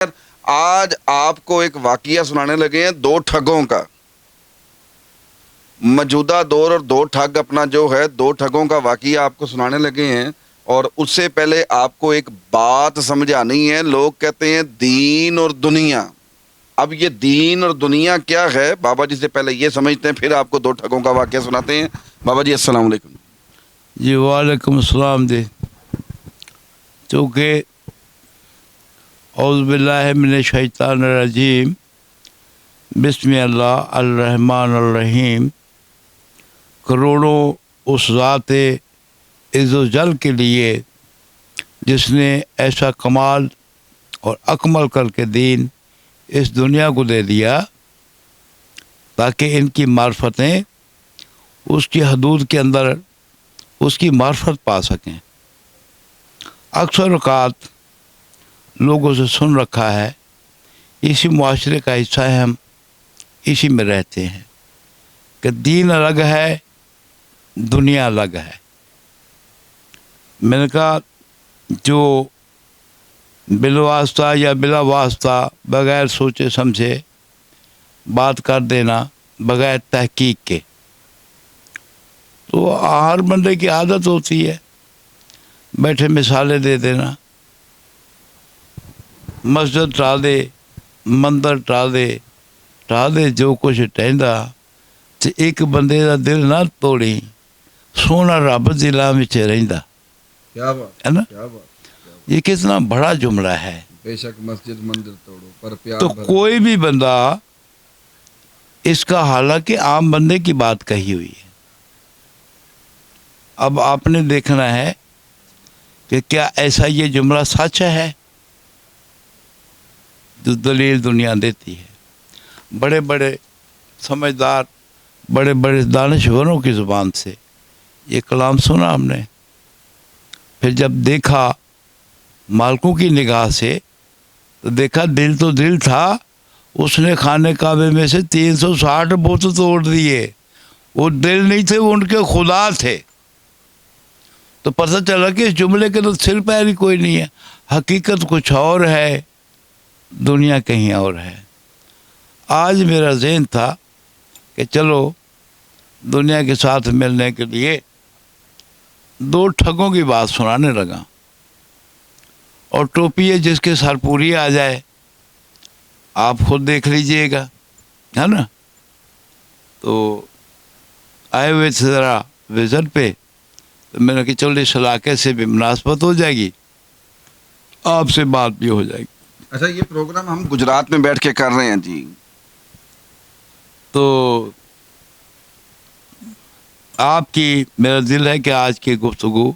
आज आपको एक वाकया सुनाने लगे हैं दो ठगों का। मौजूदा दौर और दो ठग अपना जो है, दो ठगों का वाकया आपको सुनाने लगे हैं। और उससे पहले आपको एक बात समझानी है। लोग कहते हैं दीन और दुनिया। अब ये दीन और दुनिया क्या है, बाबा जी से पहले ये समझते हैं, फिर आपको दो ठगों का वाकया सुनाते हैं। बाबा जी अस्सलाम वालेकुम। जी वालेकुम सलाम दे। चूँकि औज़ुबिल्लाहि मिनश शैतानिर रजीम बिस्मिल्लाह अर्रहमान अर्रहीम, करोड़ों उस ज़ात इज़्ज़ो-जल के लिए जिसने ऐसा कमाल और अकमल करके दीन इस दुनिया को दे दिया ताकि इनकी मार्फतें उसकी हदूद के अंदर उसकी मार्फत पा सकें। अक्सर औक़ात लोगों से सुन रखा है, इसी मुआशरे का हिस्सा है, हम इसी में रहते हैं कि दीन अलग है, दुनिया अलग है। मैंने कहा जो बिलवास्ता या बिला वास्ता बग़ैर सोचे समझे बात कर देना बग़ैर तहकीक के, तो हर बंदे की आदत होती है बैठे मिसालें दे देना। मस्जिद टा दे, मंदिर टा दे जो कुछ टहंदा ते एक बंदे का दिल ना तोड़ी, सोना रब दिलों में रहिंदा। क्या बात है ना? क्या बात। ये कितना बड़ा जुमला है। बेशक मस्जिद मंदिर तोड़ो पर प्यार तो कोई भी बंदा इसका, हालांकि आम बंदे की बात कही हुई है, अब आपने देखना है कि क्या ऐसा ये जुमला सच है जो दलील दुनिया देती है। बड़े बड़े समझदार, बड़े बड़े दानिशवरों की ज़ुबान से ये कलाम सुना हमने, फिर जब देखा मालिकों की निगाह से तो देखा दिल तो दिल था, उसने खाने काबे में से 360 बुत तोड़ दिए। वो दिल नहीं थे, वो उनके खुदा थे। तो पता चला कि इस जुमले के तो सिर पैर ही कोई नहीं है। हकीकत कुछ और है, दुनिया कहीं और है। आज मेरा ज़हन था कि चलो दुनिया के साथ मिलने के लिए दो ठगों की बात सुनाने लगा। और टोपी है जिसके सर पूरी आ जाए, आप खुद देख लीजिएगा, है ना? तो आए हुए थे ज़रा विज़िट पे, तो मैंने कहा चलो इस इलाके से भी मुनासबत हो जाएगी, आपसे बात भी हो जाएगी। अच्छा, ये प्रोग्राम हम गुजरात में बैठ के कर रहे हैं जी। तो आपकी, मेरा दिल है कि आज की गुफ्तगू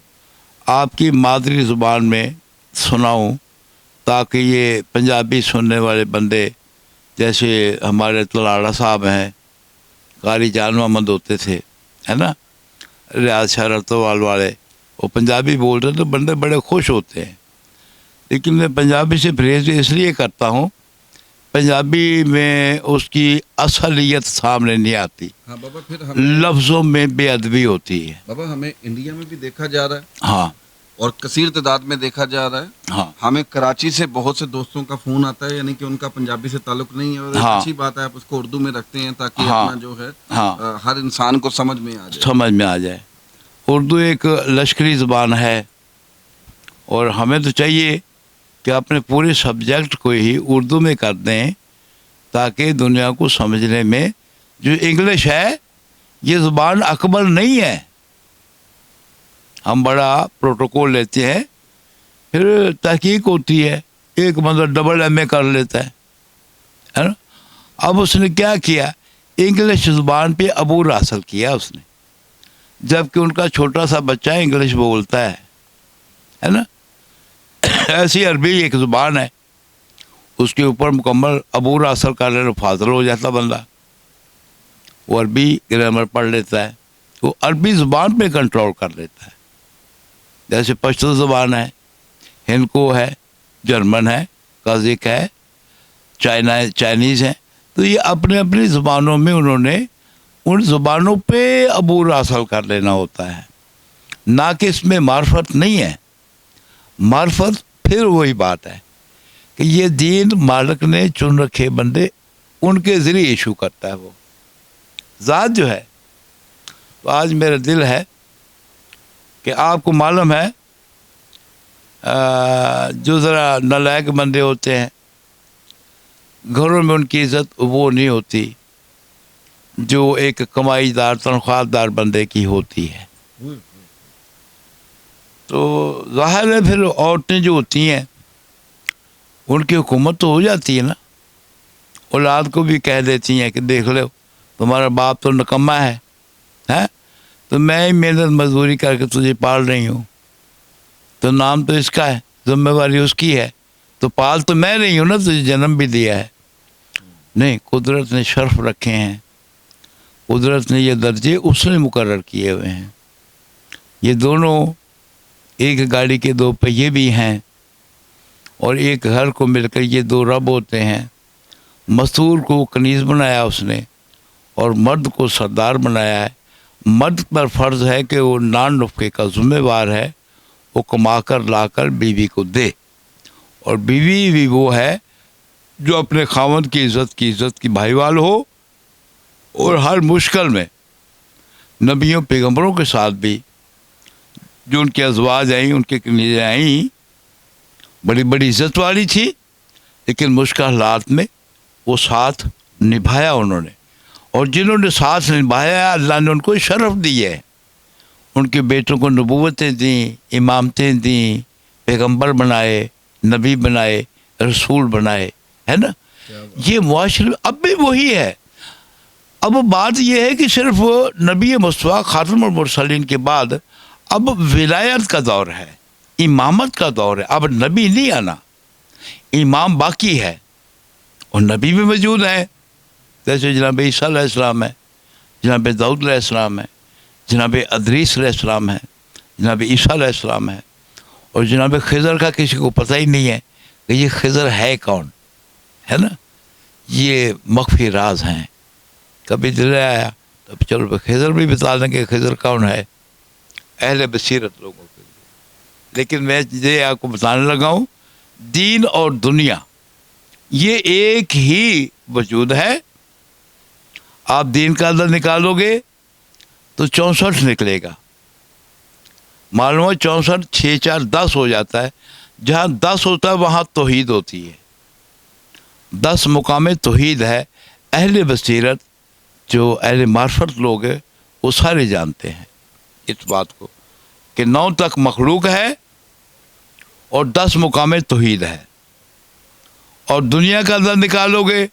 आपकी मादरी ज़ुबान में सुनाऊं, ताकि ये पंजाबी सुनने वाले बंदे, जैसे हमारे तलाड़ा साहब हैं, कारी जान मोहम्मद होते थे, है ना, रियाज शरतवाल वाले, वो पंजाबी बोल रहे तो बंदे बड़े खुश होते हैं। लेकिन मैं पंजाबी से परहेज़ इसलिए करता हूँ, पंजाबी में उसकी असलियत सामने नहीं आती। हाँ बाबा, फिर लफ्ज़ों में बेअदबी होती है। बाबा हमें इंडिया में भी देखा जा रहा है, हाँ, और कसीर तादाद में देखा जा रहा है। हाँ, हमें कराची से बहुत से दोस्तों का फ़ोन आता है, यानी कि उनका पंजाबी से ताल्लुक़ नहीं है, और हाँ, अच्छी बात है आप उसको उर्दू में रखते हैं ताकि हाँ, अपना जो है हाँ, हर इंसान को समझ में आ जाए। समझ में आ जाए। उर्दू एक लश्करी ज़बान है, और हमें तो चाहिए कि अपने पूरे सब्जेक्ट को ही उर्दू में कर दें, ताकि दुनिया को समझने में, जो इंग्लिश है ये ज़ुबान अकबर नहीं है। हम बड़ा प्रोटोकॉल लेते हैं, फिर तहकीक होती है, एक मतलब डबल MA कर लेता है ना। अब उसने क्या किया, इंग्लिश ज़ुबान पे अबूर हासिल किया उसने, जबकि उनका छोटा सा बच्चा इंग्लिश बोलता है ना। ऐसी अरबी एक ज़ुबान है, उसके ऊपर मुकम्मल अबूर हासिल कर लेना, फाज़िल हो जाता बंदा। वो अरबी ग्रामर पढ़ लेता है, वो अरबी ज़ुबान पे कंट्रोल कर लेता है। जैसे पश्तो ज़ुबान है, हिंदको है, जर्मन है, कज़िक है, चाइनीज़ है। तो ये अपने अपनी ज़ुबानों में उन्होंने उन ज़ुबानों पे अबूर हासिल कर लेना होता है, ना कि इसमें मार्फत नहीं है। मार्फत फिर वही बात है कि ये दीन मालिक ने चुन रखे बंदे उनके ज़रिए इशू करता है। वो ज़ात जो है, तो आज मेरा दिल है कि आपको मालूम है जो ज़रा नालायक बंदे होते हैं घरों में उनकी इज़्ज़त वो नहीं होती जो एक कमाईदार तनख्वाहदार बंदे की होती है। तो ज़ाहिर है फिर औरतें जो होती हैं उनकी हुकूमत तो हो जाती है ना, औलाद को भी कह देती हैं कि देख लो तुम्हारा बाप तो निकम्मा है, हैं तो मैं ही मेहनत मजदूरी करके तुझे पाल रही हूँ, तो नाम तो इसका है, जिम्मेवारी उसकी है, तो पाल तो मैं रही हूँ ना, तुझे जन्म भी दिया है। नहीं, कुदरत ने शर्फ रखे हैं, कुदरत ने ये दर्जे उसने मुकर्रर किए हुए हैं। ये दोनों एक गाड़ी के दो पहिए भी हैं और एक घर को मिलकर ये दो रब होते हैं। मस्तूर को कनीज़ बनाया उसने और मर्द को सरदार बनाया है। मर्द पर फ़र्ज़ है कि वो नान नुफ़े का ज़िम्मेवार है, वो कमा कर ला कर बीवी को दे, और बीवी भी वो है जो अपने खावंद की इज़्ज़त की भाईवाल हो और हर मुश्किल में नबियों पैगंबरों के साथ भी जो उनके अज़वाज आई, उनके कनीज़ें आई, बड़ी बड़ी इज़्ज़त वाली थी, लेकिन मुश्किल हालात में वो साथ निभाया उन्होंने। और जिन्होंने साथ निभाया अल्लाह ने उनको शरफ़ दी है, उनके बेटों को नबूवतें दी, इमामतें दी, पैगंबर बनाए, नबी बनाए, रसूल बनाए, है ना। ये मुआशरे में अब भी वही है। अब बात यह है कि सिर्फ नबी मुस्तफ़ा खातमुल मुरसलीन के बाद अब विलायत का दौर है, इमामत का दौर है। अब नबी नहीं आना, इमाम बाकी है और नबी भी मौजूद है। जैसे जनाब ईसा अलैहिस्सलाम है, जनाब दाऊद अलैहिस्सलाम है, जनाब अदरीस अलैहिस्सलाम है, जनाब ईसा अलैहिस्सलाम है, और जनाब खिज़र का किसी को पता ही नहीं है कि ये खिज़र है कौन, है ना। ये मख्फी राज हैं। कभी दिल आया तो चलो खिज़र भी बता दें कि खिज़र कौन है, अहले बसीरत लोगों के लिए। लेकिन मैं ये आपको बताने लगा हूँ, दीन और दुनिया ये एक ही वजूद है। आप दीन का अंदर निकालोगे तो 64 निकलेगा। मालूम है 64 6 4 10 हो जाता है। जहाँ 10 होता है वहाँ तौहीद होती है। 10 मुकाम तौहीद है। अहले बसीरत जो अहले मार्फत लोग हैं वो सारे जानते हैं इस बात को कि 9 तक मखलूक है और 10 मुकाम तौहीद है। और दुनिया का अंदर निकालोगे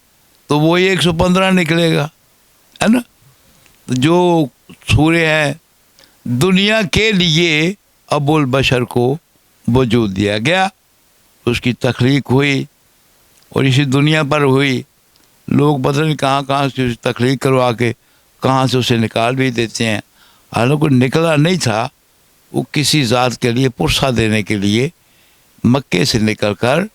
तो वही 115 निकलेगा, है ना। तो जो सूरे हैं, दुनिया के लिए अबुल बशर को वजूद दिया गया, उसकी तख्लीक हुई और इसी दुनिया पर हुई। लोग पता नहीं कहाँ कहाँ से उसे तख्लीक करवा के कहाँ से उसे निकाल भी देते हैं। हालांकि निकला नहीं था, वो किसी ज़ात के लिए पुरसा देने के लिए मक्के से निकल कर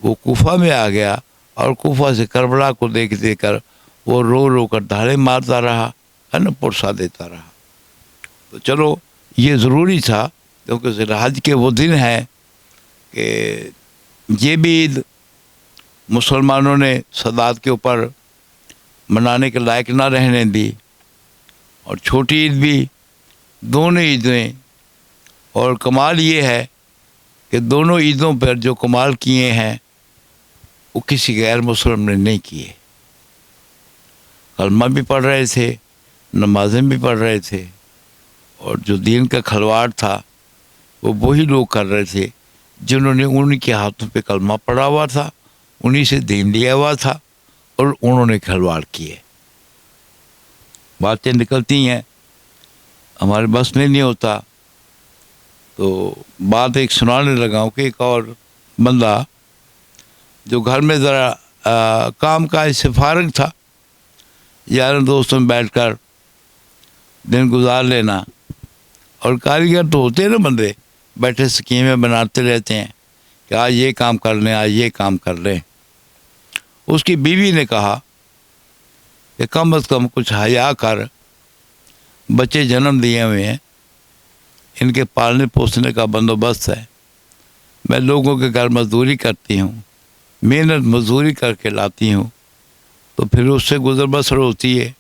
वो कूफा में आ गया और कूफा से करबला को देख देकर वो रो रो कर धाड़े मारता रहा, है ना, पुरसा देता रहा। तो चलो ये ज़रूरी था क्योंकि ज़िलहज के वो दिन हैं कि ये भी ईद मुसलमानों ने सदात के ऊपर मनाने के लायक ना रहने दी, और छोटी ईद भी, दोनों ईदें। और कमाल ये है कि दोनों ईदों पर जो कमाल किए हैं वो किसी गैर मुसलमान ने नहीं किए। कलमा भी पढ़ रहे थे, नमाज़ें भी पढ़ रहे थे, और जो दीन का खलवाड़ था वो वही लोग कर रहे थे जिन्होंने उनके हाथों पे कलमा पढ़ा हुआ था, उन्हीं से दीन लिया हुआ था, और उन्होंने खलवाड़ किए। बातें निकलती हैं, हमारे बस में नहीं होता। तो बात एक सुनाने लगा हूँ कि एक और बंदा जो घर में ज़रा काम काज से फारग था, यारों दोस्तों में बैठकर दिन गुजार लेना, और कारीगर तो होते हैं ना बंदे, बैठे स्कीमें बनाते रहते हैं कि आज ये काम कर लें, आज ये काम कर लें। उसकी बीवी ने कहा कि कम से कम कुछ हया कर, बच्चे जन्म दिए हुए हैं, इनके पालने पोसने का बंदोबस्त है। मैं लोगों के घर मजदूरी करती हूँ, मेहनत मजदूरी करके लाती हूँ, तो फिर उससे गुजर बसर होती है।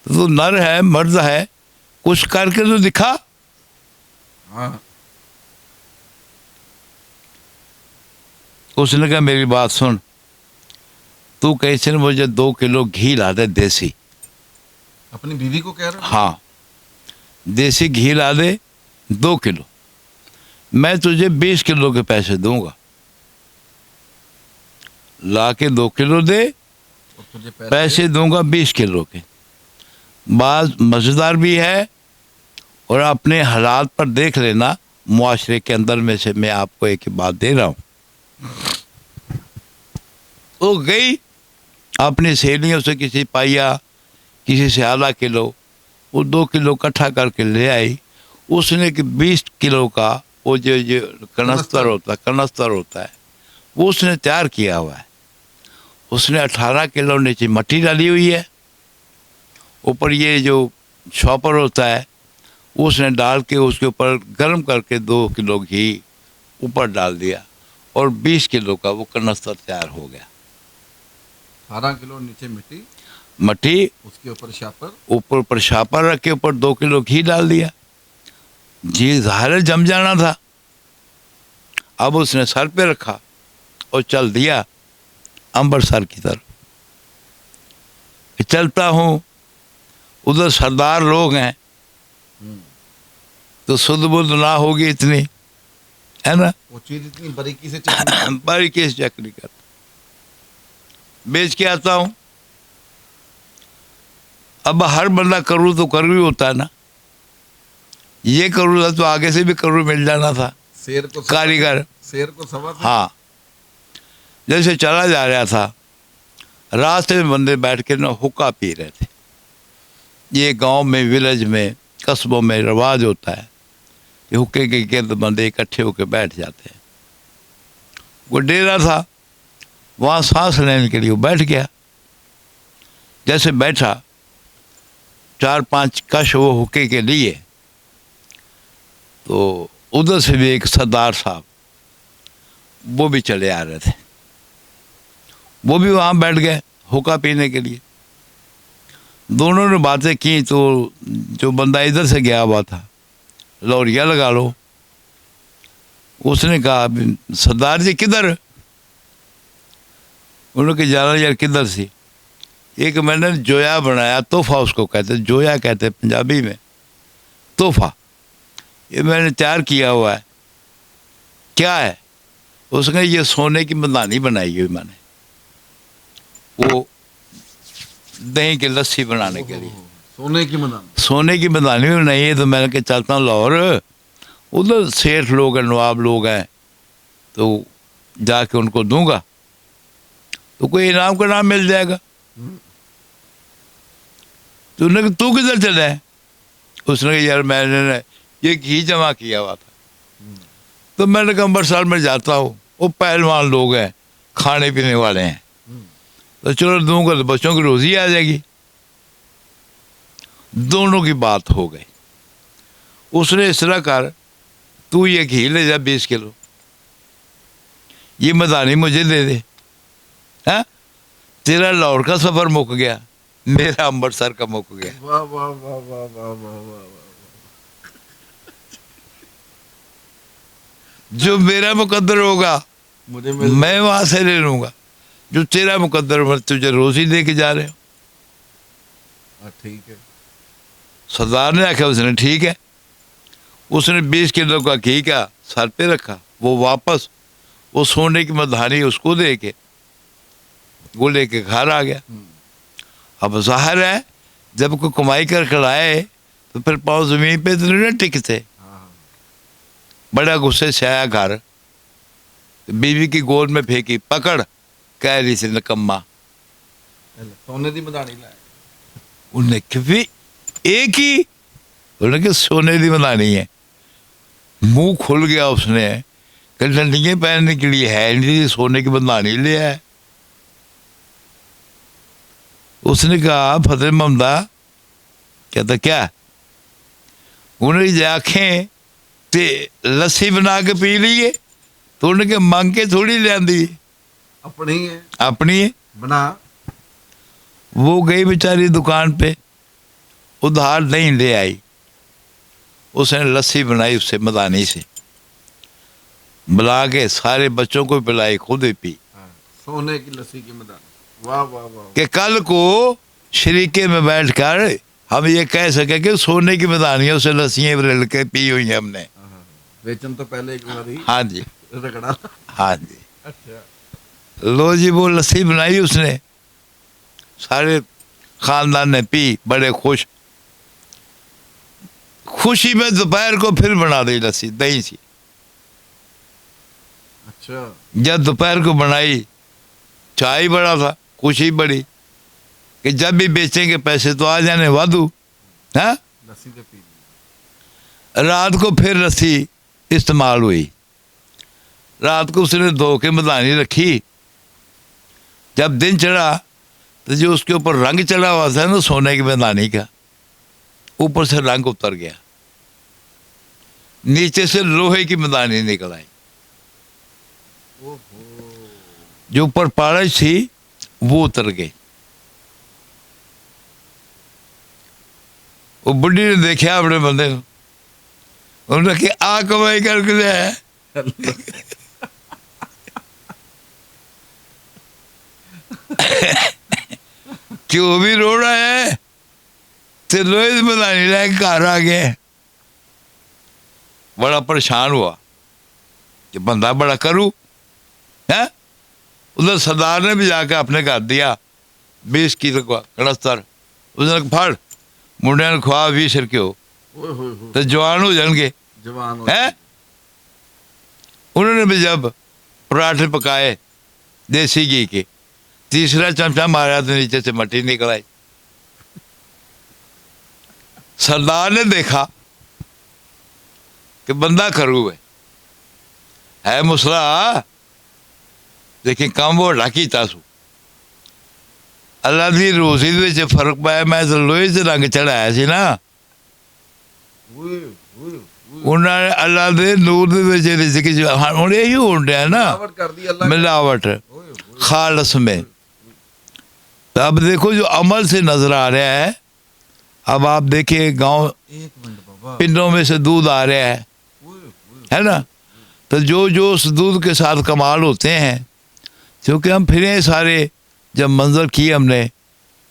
तो नर है, मर्द है, कुछ करके तो दिखा। हाँ। उसने कहा मेरी बात सुन, तू कैसे मुझे 2 किलो घी ला दे देसी। अपनी बीवी को कह रहा हूँ? हाँ, देसी घी ला दे 2 किलो, मैं तुझे 20 किलो के पैसे दूंगा। ला के 2 किलो दे, और तुझे पैसे दूंगा 20 किलो के। बात मज़ेदार भी है, और अपने हालात पर देख लेना, मुआशरे के अंदर में से मैं आपको एक ही बात दे रहा हूँ। वो गई अपनी सहेलियों से, किसी पाया, किसी से आधा किलो, वो 2 किलो इकट्ठा करके ले आई। उसने कि 20 किलो का वो जो कनस्तर होता है वो उसने तैयार किया हुआ है। उसने 18 किलो नीचे मट्टी डाली हुई है, ऊपर ये जो शॉपर होता है वो उसने डाल के उसके ऊपर गर्म करके 2 किलो घी ऊपर डाल दिया, और 20 किलो का वो कनस्तर तैयार हो गया। 18 किलो नीचे मिट्टी, मट्टी, उसके ऊपर शापर, ऊपर शापर रख के ऊपर 2 किलो घी डाल दिया। घी ज़ाहिर है जम जाना था। अब उसने सर पे रखा और चल दिया अमृतसर की तरफ। चलता हूँ, उधर सरदार लोग हैं, तो सुध बुध ना होगी इतनी, है ना, वो चीज इतनी बारीकी से बारीकी से चेक नहीं करता। बेच के आता हूँ। अब हर बंदा करूँ तो करू ही होता है ना, ये करूँ था तो आगे से भी करू मिल जाना था, शेर को कारीगर। शेर को सवा था। हाँ, जैसे चला जा रहा था, रास्ते में बंदे बैठ के ना हुक्का पी रहे थे। ये गांव में, विलेज में, कस्बों में रिवाज होता है कि हुक्के के गिर्द बंदे इकट्ठे होकर बैठ जाते हैं। वो डेरा था, वहाँ सांस लेने के लिए वो बैठ गया। जैसे बैठा, 4-5 कश वो हुक्के के लिए, तो उधर से भी एक सरदार साहब वो भी चले आ रहे थे। वो भी वहाँ बैठ गए हुक्का पीने के लिए। दोनों ने बातें की, तो जो बंदा इधर से गया हुआ था, लौरिया लगा लो। उसने कहा सरदार जी किधर? उन्होंने कहा जाना यार किधर सी? एक मैंने जोया बनाया, तोहफा उसको कहते, जोया कहते पंजाबी में, तोहफा, ये मैंने तैयार किया हुआ है। क्या है? उसने ये सोने की मदानी बनाई हुई मैंने, वो दही की लस्सी बनाने के लिए। सोने की मदानी? सोने की मदानी बनाई है। तो मैंने कहा चलता हूँ लाहौर, उधर सेठ लोग हैं, नवाब लोग हैं, तो जाके उनको दूंगा तो कोई इनाम का नाम मिल जाएगा। तो उन्होंने कहा तू किधर चला है? उसने कहा यार मैंने ये घी जमा किया हुआ था। तो मैंने कहा अमृतसर में जाता हूँ, वो पहलवान लोग हैं, खाने पीने वाले हैं, तो चलो दूंगा तो बच्चों की रोजी आ जाएगी। दोनों की बात हो गई। उसने इस तरह कर, तू ये घी ले जा 20 किलो, ये मदानी मुझे दे दे, है? तेरा लाहौर का सफर मुक गया, मेरा अमृतसर का मुक गया। वाह वाह वाह वाह वाह वाह वाह। जो मेरा मुकद्दर होगा मुझे मैं वहां से ले लूंगा, जो तेरा मुकद्दर मैं तुझे रोजी दे के जा रहे हो। ठीक है। सरदार ने आखिया, उसने ठीक है। उसने 20 किलो का घी का सर पे रखा, वो वापस वो सोने की मधानी उसको दे के वो लेके घर आ गया। अब जाहिर है जब कोई कमाई कर कर आए तो फिर पाँव जमीन पे तो नहीं टिकते। बड़ा गुस्से से आया घर, बीवी की गोद में फेंकी, पकड़, कह रही थी नकम्मा, सोने की मदानी लाए। उन्हें कभी एक ही, उन्हें कि सोने की मदानी है। मुंह खुल गया उसने, कल डंडियाँ पहनने के लिए है नहीं, सोने की मदानी ले आए। उसने कहा फतेह ममदा, कहता क्या? उन्हें आखें ते लस्सी बना के पी लीए, तो उन्हें के मांग के थोड़ी ले आंदी, अपनी है, अपनी है। बना। वो गई बेचारी दुकान पे, उधार नहीं ले आई, उसने लस्सी बनाई उससे मदानी से, बुला के सारे बच्चों को पिलाई, खुद ही पी। सोने की लस्सी की मदानी। वाह वाह वाह। कि कल को शरीके में बैठकर हम ये कह सके कि सोने की मदानियों से लस्सियां रिल के पी हुई हैं हमने। बेचन तो पहले एक बार ही हाँ जी, रगड़ा। हाँ जी। अच्छा। लो जी, वो लस्सी बनाई उसने, सारे खानदान ने पी, बड़े खुश। खुशी में दोपहर को फिर बना दी लस्सी, दही सी। अच्छा। जब दोपहर को बनाई, चाय बड़ा था, खुशी बड़ी कि जब भी बेचेंगे पैसे तो आ जाने वादू। हाँ, लस्सी तो पी ली। रात को फिर लस्सी इस्तेमाल हुई। रात को उसने धो के मदानी रखी। जब दिन चढ़ा तो जो उसके ऊपर रंग चढ़ा हुआ था ना सोने की मदानी का, ऊपर से रंग उतर गया, नीचे से लोहे की मदानी निकल आई। जो ऊपर पारस थी वो उतर गई। वो बुढ़ी ने देखा अपने बंदे को, उन्होंने कहा आ कमाई करके ले आया। क्यों भी रो रहा है? तो लोहे में नहीं लाए, घर आ गए। बड़ा परेशान हुआ कि बंदा बड़ा करूं है। उधर सरदार ने भी जाकर अपने घर दिया 20 किलो का कड़स्तर। उसने फड़ मुंडे ने खुआ 20 रुपये हो तो जवान हो जाएंगे, जवान हो है। उन्होंने भी जब पराठे पकाए देसी घी के, तीसरा चमचा मारा तो नीचे से मट्टी निकल आई। सरदार ने देखा कि बंदा करू है मुसला, लेकिन काम वो ढाकी तासू। अल्लाह दी रोजी दे विच फर्क पाया। मैं तो लोहे से रंग चढ़ाया सी ना, उन्होंने अल्लाह दे नूर दे विच रिज़्क़ हुण यही होण डया ना, मिलावट कर दी अल्लाह ने। मिलावट खालस में। तो अब देखो जो अमल से नजर आ रहा है। अब आप देखिए गांव एक मिनट बाबा, पिंडों में से दूध आ रहा है ना। तो जो जो उस दूध के साथ कमाल होते हैं, क्योंकि हम फिरे सारे, जब मंजर की हमने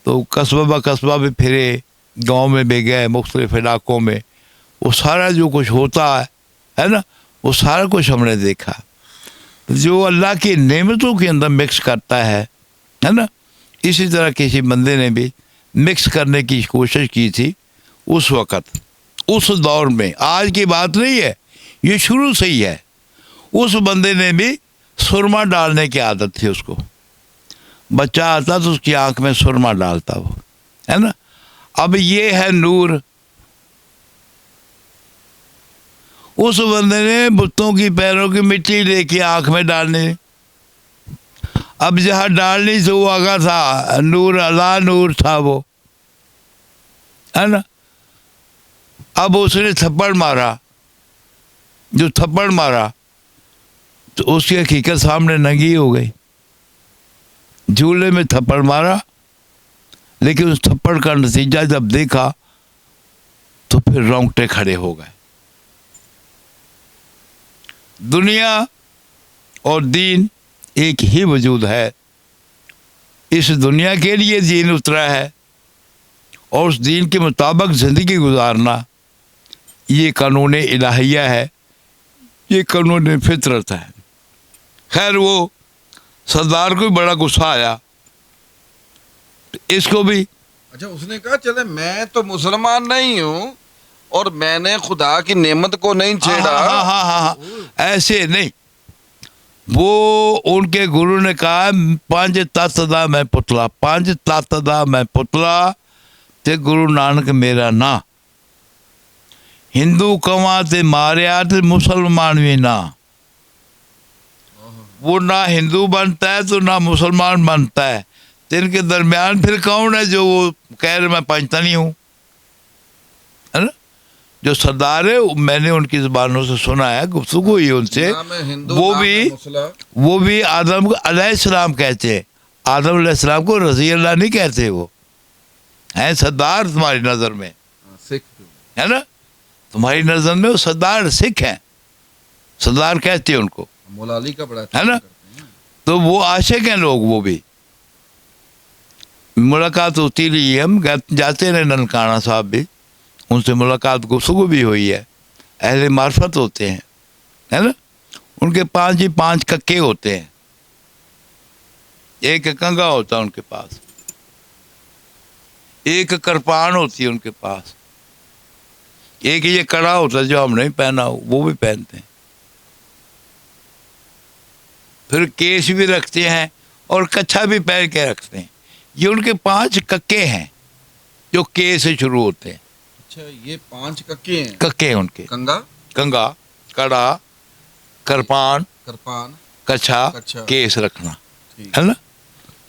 तो कस्बा ब कस्बा भी फिरे, गांव में भी गए, मुख्तलिफ इलाकों में, वो सारा जो कुछ होता है ना, वो सारा कुछ हमने देखा। जो अल्लाह की नेमतों के अंदर मिक्स करता है ना, इसी तरह किसी बंदे ने भी मिक्स करने की कोशिश की थी उस वक़्त, उस दौर में। आज की बात नहीं है, ये शुरू से ही है। उस बंदे ने भी सुरमा डालने की आदत थी उसको। बच्चा आता तो उसकी आंख में सुरमा डालता वो, है ना। अब ये है नूर। उस बंदे ने बुतों की पैरों की मिट्टी लेके आंख में डालने। अब जहाँ डालनी से वो आगा था, नूर अल्लाह नूर था वो, है ना। अब उसने थप्पड़ मारा, जो थप्पड़ मारा तो उसकी हकीकत सामने नंगी हो गई। झूले में थप्पड़ मारा, लेकिन उस थप्पड़ का नतीजा जब देखा तो फिर रोंगटे खड़े हो गए। दुनिया और दीन एक ही वजूद है। इस दुनिया के लिए दीन उतरा है और उस दीन के मुताबिक ज़िंदगी गुजारना, ये कानून इलाहिया है, ये कानून फितरत है। खैर, वो सरदार को भी बड़ा गुस्सा आया, इसको भी। अच्छा, उसने कहा चले मैं तो मुसलमान नहीं हूँ और मैंने खुदा की नेमत को नहीं छेड़ा। हाँ, ऐसे नहीं। वो उनके गुरु ने कहा 5 तत्त दा मैं पुतला, 5 तत्त दा मैं पुतला ते गुरु नानक मेरा ना। हिंदू कवा ते मारिया ते मुसलमान भी ना। वो ना हिंदू बनता है तो ना मुसलमान बनता है, तो इनके दरमियान फिर कौन है जो वो कह रहे मैं पंचतनी हूँ, है ना। जो सरदार है मैंने उनकी ज़बानों से सुना है, गुफ्तगू हुई उनसे, नाम है हिंदू, वो नाम भी है मुसला। वो भी आदम अलैहिस्सलाम कहते हैं। आदम अलैहिस्सलाम को रज़ी अल्लाह नहीं कहते, वो हैं सरदार तुम्हारी नज़र में, सिख है ना, तुम्हारी नज़र में वो सरदार सिख हैं, सरदार कहते हैं उनको, मौला अली का बड़ा है ना। तो वो आशिक हैं लोग, वो भी मुलाकात होती रही है, हम जाते रहे ननकाना साहब भी, उनसे मुलाकात गुफ्तगू भी हुई है, अहले मार्फत होते हैं, है ना। उनके पास ही 5 कक्के होते हैं, एक कंगा होता है उनके पास, एक कृपान होती है उनके पास, एक ये कड़ा होता है जो हम नहीं पहना हो वो भी पहनते हैं, फिर केस भी रखते हैं और कच्छा भी पहन के रखते हैं। ये उनके 5 कक्के हैं जो के से शुरू होते हैं। अच्छा, ये 5 कक्के हैं, कक्के हैं उनके, कंगा, कंगा, कड़ा, कृपान, कृपान, कच्छा, कच्छा। केस रखना, ठीक। है ना।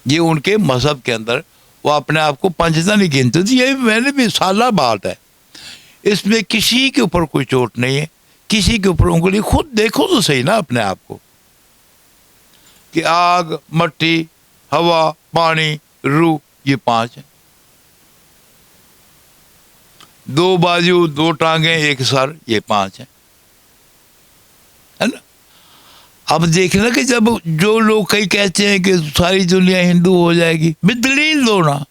ये उनके मजहब के अंदर वो अपने आप को पंचता नहीं गिनते थे। ये मैंने भी साला बात है, इसमें किसी के ऊपर कोई चोट नहीं है, किसी के ऊपर उंगली, खुद देखो तो सही ना अपने आप को कि आग, मट्टी, हवा, पानी, रूह, ये 5 हैं, 2 बाजू, 2 टांगे, 1 सर, ये 5 हैं, है ना। अब देखना कि जब जो लोग कई कहते हैं कि सारी दुनिया हिंदू हो जाएगी, दलील दो ना।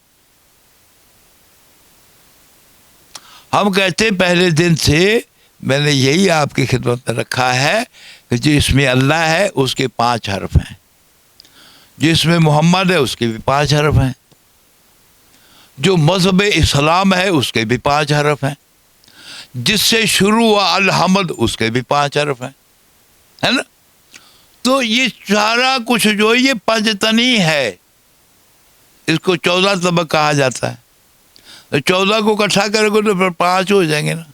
हम कहते हैं पहले दिन से मैंने यही आपकी खिदमत में रखा है कि जिसमें अल्लाह है उसके 5 हर्फ हैं, जिसमें मोहम्मद है उसके भी 5 हर्फ हैं, जो मज़हब इस्लाम है उसके भी 5 हर्फ हैं, जिससे शुरू हुआ अल-हम्द उसके भी 5 हर्फ हैं, है ना। तो ये सारा कुछ जो ये पंचतनी है, इसको 14 तबक कहा जाता है। तो 14 को इकट्ठा करोगे तो फिर 5 हो जाएंगे ना।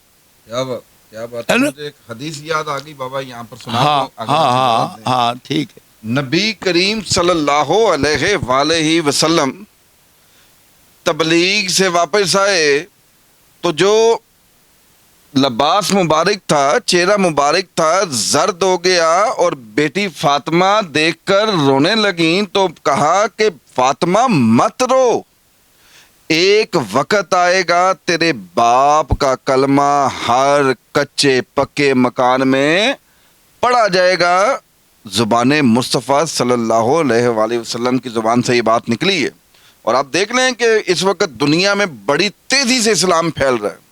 क्या बात है। मुझे एक हदीस याद आ गई बाबा, यहाँ पर सुना हाँ दो, अगर हाँ आप हाँ जवाब दें। हाँ, ठीक है। नबी करीम सल्लल्लाहु अलैहि वसल्लम तबलीग से वापस आए तो जो लिबास मुबारक था, चेहरा मुबारक था, जर्द हो गया और बेटी फातिमा देखकर रोने लगी। तो कहा कि फातिमा मत रो, एक वक्त आएगा तेरे बाप का कलमा हर कच्चे पक्के मकान में पढ़ा जाएगा। ज़ुबान मुस्तफ़ा सल्लल्लाहु अलैहि वसल्लम की ज़ुबान से ये बात निकली है। और आप देख लें कि इस वक्त दुनिया में बड़ी तेज़ी से इस्लाम फैल रहा है।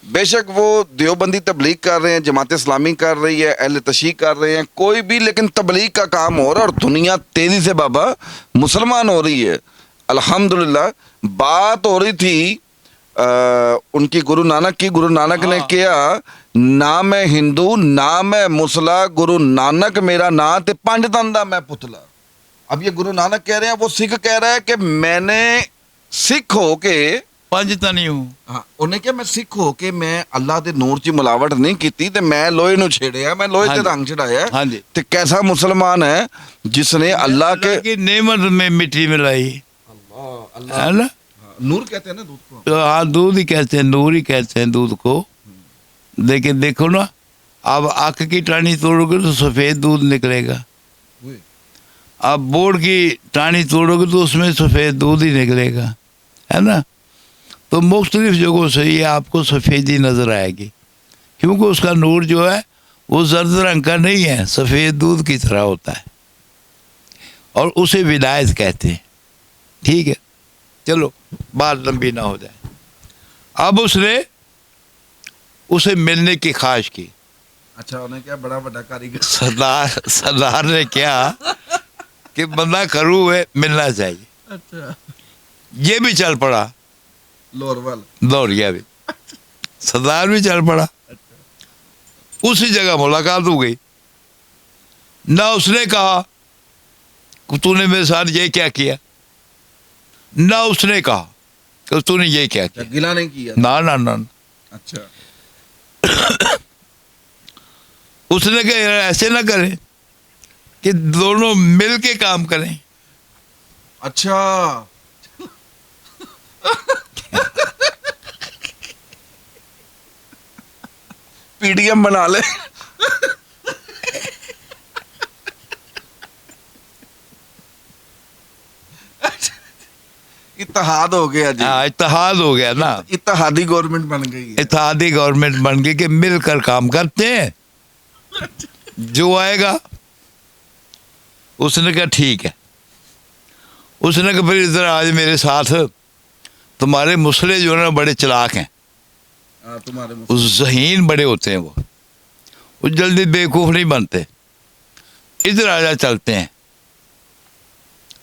बेशक वो देवबंदी तबलीग कर रहे हैं, जमात इस्लामी कर रही है, अहले तशरीह कर रहे हैं, कोई भी, लेकिन तबलीग का काम हो रहा है और दुनिया तेज़ी से बाबा मुसलमान हो रही है। अल्हम्दुलिल्लाह। बात हो रही थी उनकी गुरु नानक की। गुरु नानक ने किया, ना मैं हिंदू ना मैं मुसला, गुरु नानक मेरा ना ते 5 दंद दा मैं पुतला। अब ये गुरु नानक कह रहे हैं, वो सिख कह रहा है कि मैंने सिख हो के पंचतनी हूँ। हाँ, उन्हें क्या, मैं सिख हो के मैं अल्लाह दे नूर च मिलावट नहीं की ते मैं लोहे नू छेड़िया, मैं लोहे ते रंग चढ़ाया। हाँ जी। ते कैसा मुसलमान है जिसने अल्लाह के नेमत में मिट्टी मिलाई, है ना। नूर कहते हैं ना दूध को। तो हाँ, दूध ही कहते हैं, नूर ही कहते हैं दूध को। लेकिन देखो ना, अब आँख की टानी तोड़ोगे तो सफ़ेद दूध निकलेगा, अब बोर्ड की टानी तोड़ोगे तो उसमें सफ़ेद दूध ही निकलेगा, है ना। तो मुख्तलिफ जगहों से ये आपको सफ़ेदी नज़र आएगी, क्योंकि उसका नूर जो है वो जर्द रंग का नहीं है, सफ़ेद दूध की तरह होता है, और उसे विलायत कहते हैं। ठीक है, चलो बात लंबी ना हो जाए। अब उसने उसे मिलने की ख्वाहिश की। अच्छा, उन्हें क्या, बड़ा बड़ा कारीगर सरदार ने क्या कि बंदा खरू है, मिलना चाहिए। अच्छा, ये भी चल पड़ा, लोरवाल दौड़ गया भी, सरदार भी चल पड़ा। उसी जगह मुलाकात हो गई। ना उसने कहा कि तूने मेरे साथ ये क्या किया, ना उसने कहा कि तूने ये क्या किया, गिला नहीं किया। ना ना ना। अच्छा, उसने कहा यार ऐसे ना करें कि दोनों मिल के काम करें। अच्छा, पीडीएम बना ले। इत्तेहाद हो गया जी। हाँ, इत्तेहाद हो गया ना, इत्तेहादी गवर्नमेंट बन गई है। इत्तेहादी गवर्नमेंट बन गई कि मिलकर काम करते हैं, जो आएगा। उसने कहा ठीक है। उसने कहा फिर इधर आज मेरे साथ, तुम्हारे मुसले जो है ना बड़े चालाक हैं, तुम्हारे उस ज़हीन बड़े होते हैं, वो जल्दी बेवकूफ़ नहीं बनते, इधर आजा चलते हैं।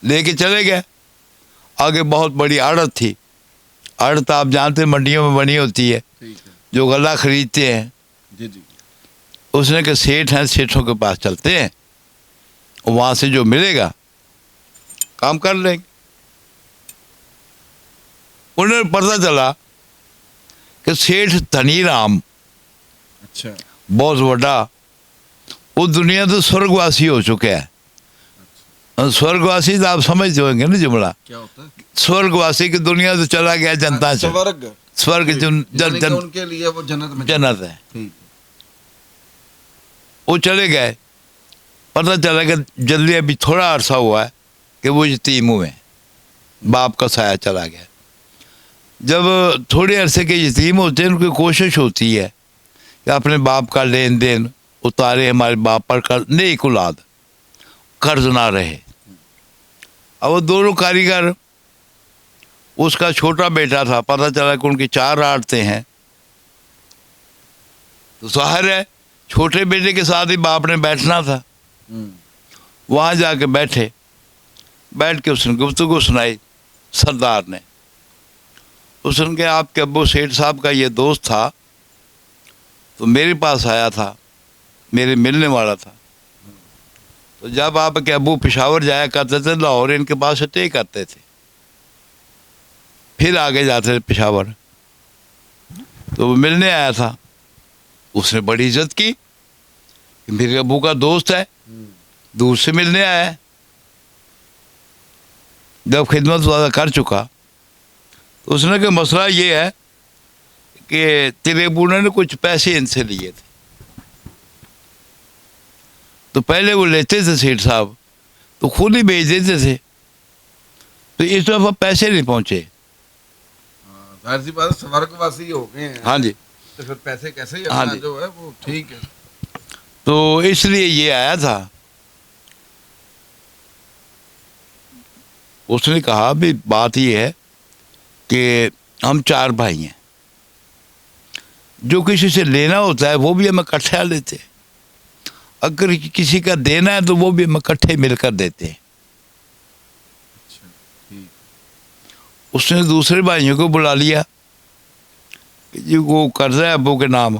लेके चले गए। आगे बहुत बड़ी आड़त थी। आड़त आप जानते हैं मंडियों में बनी होती है, ठीक है जो गला खरीदते हैं। जी जी। उसने कहा सेठ हैं, सेठों के पास चलते हैं, वहाँ से जो मिलेगा काम कर लेंगे। उन्हें पता चला कि सेठ धनी राम अच्छा बहुत बड़ा, वो दुनिया तो स्वर्गवासी हो चुके हैं। स्वर्गवासी तो आप समझते होंगे ना जुमला, क्या होता है? स्वर्गवासी की दुनिया तो चला गया जनता से। स्वर्ग, स्वर्ग यानी कि उनके लिए वो जन्नत में। जन्नत है। ठीक। वो चले गए। पता चला कि जल्दी अभी थोड़ा अरसा हुआ है कि वो यतीम हुए, बाप का साया चला गया। जब थोड़े अरसे के यतीम होते हैं, उनकी कोशिश होती है कि अपने बाप का लेन देन उतारे, हमारे बाप पर कर्ज, नेक औलाद, कर्ज ना रहे। अब वो दोनों कारीगर, उसका छोटा बेटा था, पता चला कि उनकी 4 आड़तें हैं, तो जाहिर है छोटे बेटे के साथ ही बाप ने बैठना था। वहाँ जाके बैठे, बैठ के उसने गुफ्तगू सुनाई सरदार ने। उसने कहा आपके अब्बू सेठ साहब का ये दोस्त था, तो मेरे पास आया था, मेरे मिलने वाला था। तो जब आपके अब्बू पेशावर जाया करते थे, लाहौर इनके पास स्टे करते थे, फिर आगे जाते थे पेशावर। तो वो मिलने आया था। उसने बड़ी इज्जत की कि मेरे अब्बू का दोस्त है, दूर से मिलने आया है। जब खिदमत वादा कर चुका, तो उसने कहा मसला ये है कि तेरे अब्बू ने कुछ पैसे इनसे लिए थे। तो पहले वो लेते थे सेठ साहब, तो खुद ही भेज देते थे, तो इस दफा पैसे नहीं पहुंचे। जाहिर सी बात है, स्वर्गवासी हो गए हैं। हाँ जी। तो फिर पैसे कैसे ही हाँ अपना जी। जो है वो ठीक है। तो इसलिए ये आया था। उसने कहा भी बात ये है कि हम 4 भाई हैं, जो किसी से लेना होता है वो भी हम इकट्ठा लेते हैं, अगर किसी का देना है तो वो भी हम इकट्ठे मिलकर देते हैं। अच्छा ठीक। उसने दूसरे भाइयों को बुला लिया कि जी वो कर्जा है अब्बू के नाम,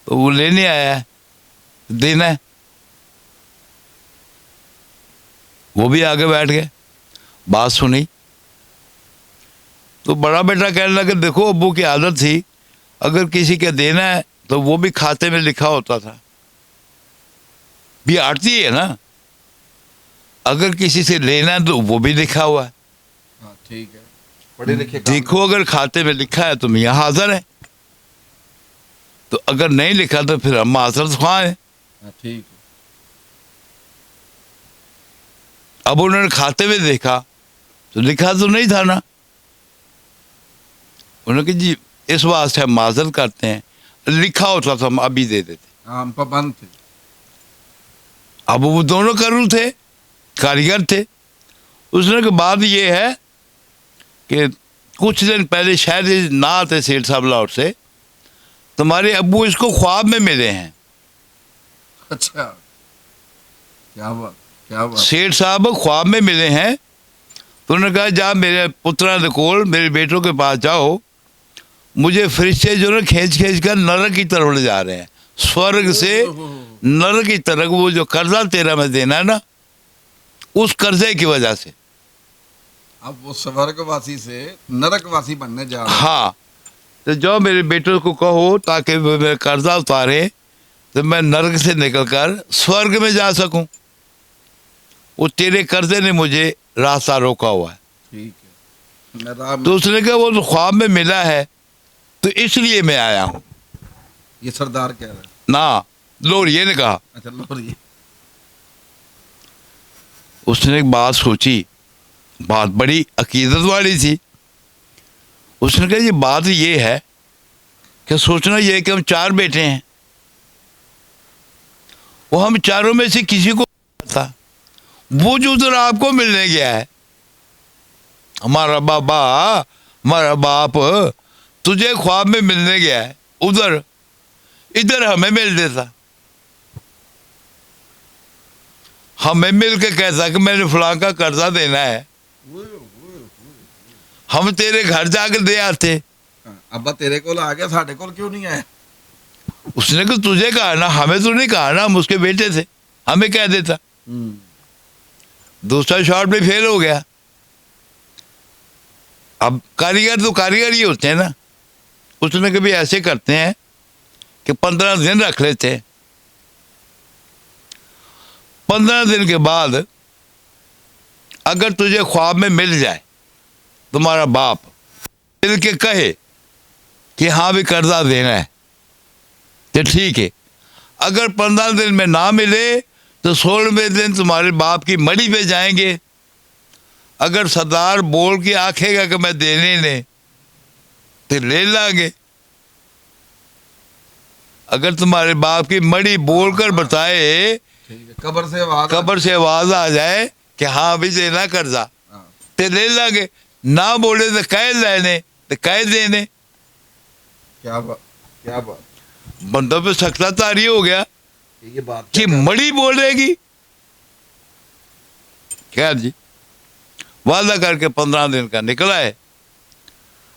तो वो लेने आया है, देना है। वो भी आगे बैठ गए, बात सुनी। तो बड़ा बेटा कहने लगा देखो अब्बू की आदत थी, अगर किसी के देना है तो वो भी खाते में लिखा होता था, भी आड़ती है ना, अगर किसी से लेना है तो वो भी लिखा हुआ है। हाँ ठीक है, पढ़े लिखे काम देखो अगर खाते में लिखा है तो मियाँ हाजिर है, तो अगर नहीं लिखा तो फिर हम हाजिर ख्वाह हैं। हाँ ठीक है। अब उन्होंने खाते में देखा तो लिखा तो नहीं था ना। उन्होंने कहा जी इस वास्ते हम माजर करते हैं, लिखा होता तो हम अभी दे देते। हाँ हम पाबंद थे। अब वो दोनों करू थे, कारीगर थे। उसने कहा बात ये है कि कुछ दिन पहले शायद ना आते सेठ साहब लाहौर से, तुम्हारे अब्बू इसको ख्वाब में मिले हैं। अच्छा क्या बात, क्या बात। सेठ साहब ख्वाब में मिले हैं, तो उन्होंने कहा जा मेरे पुत्रा दे कोल, मेरे बेटों के पास जाओ, मुझे फरिश्ते जो ना खींच खींच कर नरक की तरफ ले जा रहे हैं, स्वर्ग से नरक की तरफ। वो जो कर्जा तेरा में देना है ना, उस कर्जे की वजह से। अब वो स्वर्गवासी से नरकवासी बनने जा रहे हैं। हाँ, तो जाओ मेरे बेटों को कहो ताकि वो मेरा कर्जा उतारे, तो मैं नरक से निकलकर स्वर्ग में जा सकूं। वो तेरे कर्जे ने मुझे रास्ता रोका हुआ है। ठीक है। मैं राम तो उसने कहा वो तो ख्वाब में मिला है, तो इसलिए मैं आया हूँ। ये सरदार कह रहा है। ना, लोरिये ने कहा। अच्छा लोरी। उसने एक बात सोची, बात बड़ी अकीदत वाली थी। उसने कहा ये बात ये है कि सोचना ये है कि हम 4 बेटे हैं, वो हम चारों में से किसी को था, वो जो उधर आपको मिलने गया है, हमारा बाबा, हमारा बाप तुझे ख्वाब में मिलने गया है उधर, इधर हमें मिल देता, हमें मिल के कहता कि मैंने फलां का कर्जा देना है, हम तेरे घर जाकर दे आते। अब्बा तेरे को आ गया, साढ़े को क्यों नहीं आया? उसने कहा तुझे कहा ना, हमें तो नहीं कहा ना, हम उसके बेटे थे, हमें कह देता। दूसरा शॉट में फेल हो गया। अब कारीगर तो कारीगर ही होते हैं ना। उसने कभी ऐसे करते हैं कि 15 दिन रख लेते हैं, 15 दिन के बाद अगर तुझे ख्वाब में मिल जाए तुम्हारा बाप, मिल के कहे कि हाँ भी कर्जा देना है, तो ठीक है। अगर 15 दिन में ना मिले तो 16वें दिन तुम्हारे बाप की मड़ी पे जाएंगे। अगर सरदार बोल के आखेगा कि मैं देने ने, तो ले लांगे। अगर तुम्हारे बाप की मड़ी बोलकर बताए, कब्र से आवाज आ जाए कि हाँ भी देना कर्जा, तो ले लांगे। ना बोले तो कह लेने, तो कह देने। क्या बात। बंदों पे सख्ता तारी हो गया ये बात कि मड़ी बोलेगी। क्या जी, वादा करके 15 दिन का निकला है।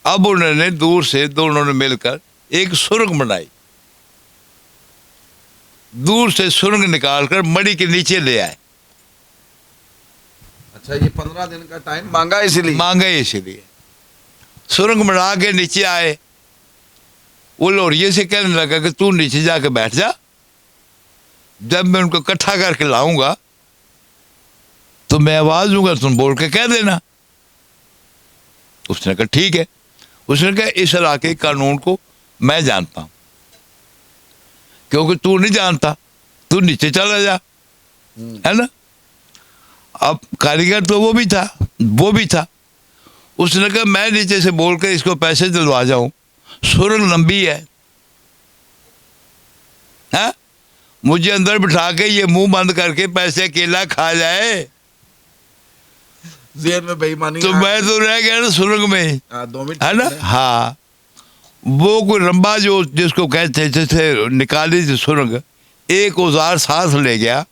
अब उन्होंने दूर से दोनों ने मिलकर एक सुरंग बनाई, दूर से सुरंग निकालकर मड़ी के नीचे ले आए। अच्छा, ये 15 दिन का टाइम मांगा इसीलिए सुरंग बना के नीचे आए। वो लोरिये से कहने लगा कि तू नीचे जाके बैठ जा, जब मैं उनको इकट्ठा करके लाऊंगा तो मैं आवाज दूंगा, तुम बोल के कह देना। उसने कहा ठीक है। उसने कहा इस इलाके के कानून को मैं जानता हूं, क्योंकि तू नहीं जानता, तू नीचे चला जा, है ना। अब कारीगर तो वो भी था। उसने कहा मैं नीचे से बोल के इसको पैसे दिलवा जाऊं, सुरंग लंबी है, मुझे अंदर बिठा के ये मुंह बंद करके पैसे अकेला खा जाए, जेल में बेईमानी, तो मैं तो रह गया ना सुरंग में, 2 मिनट है ना। हाँ, वो कोई रंबा जो जिसको कहते जैसे निकाली थी सुरंग, एक औजार साथ ले गया।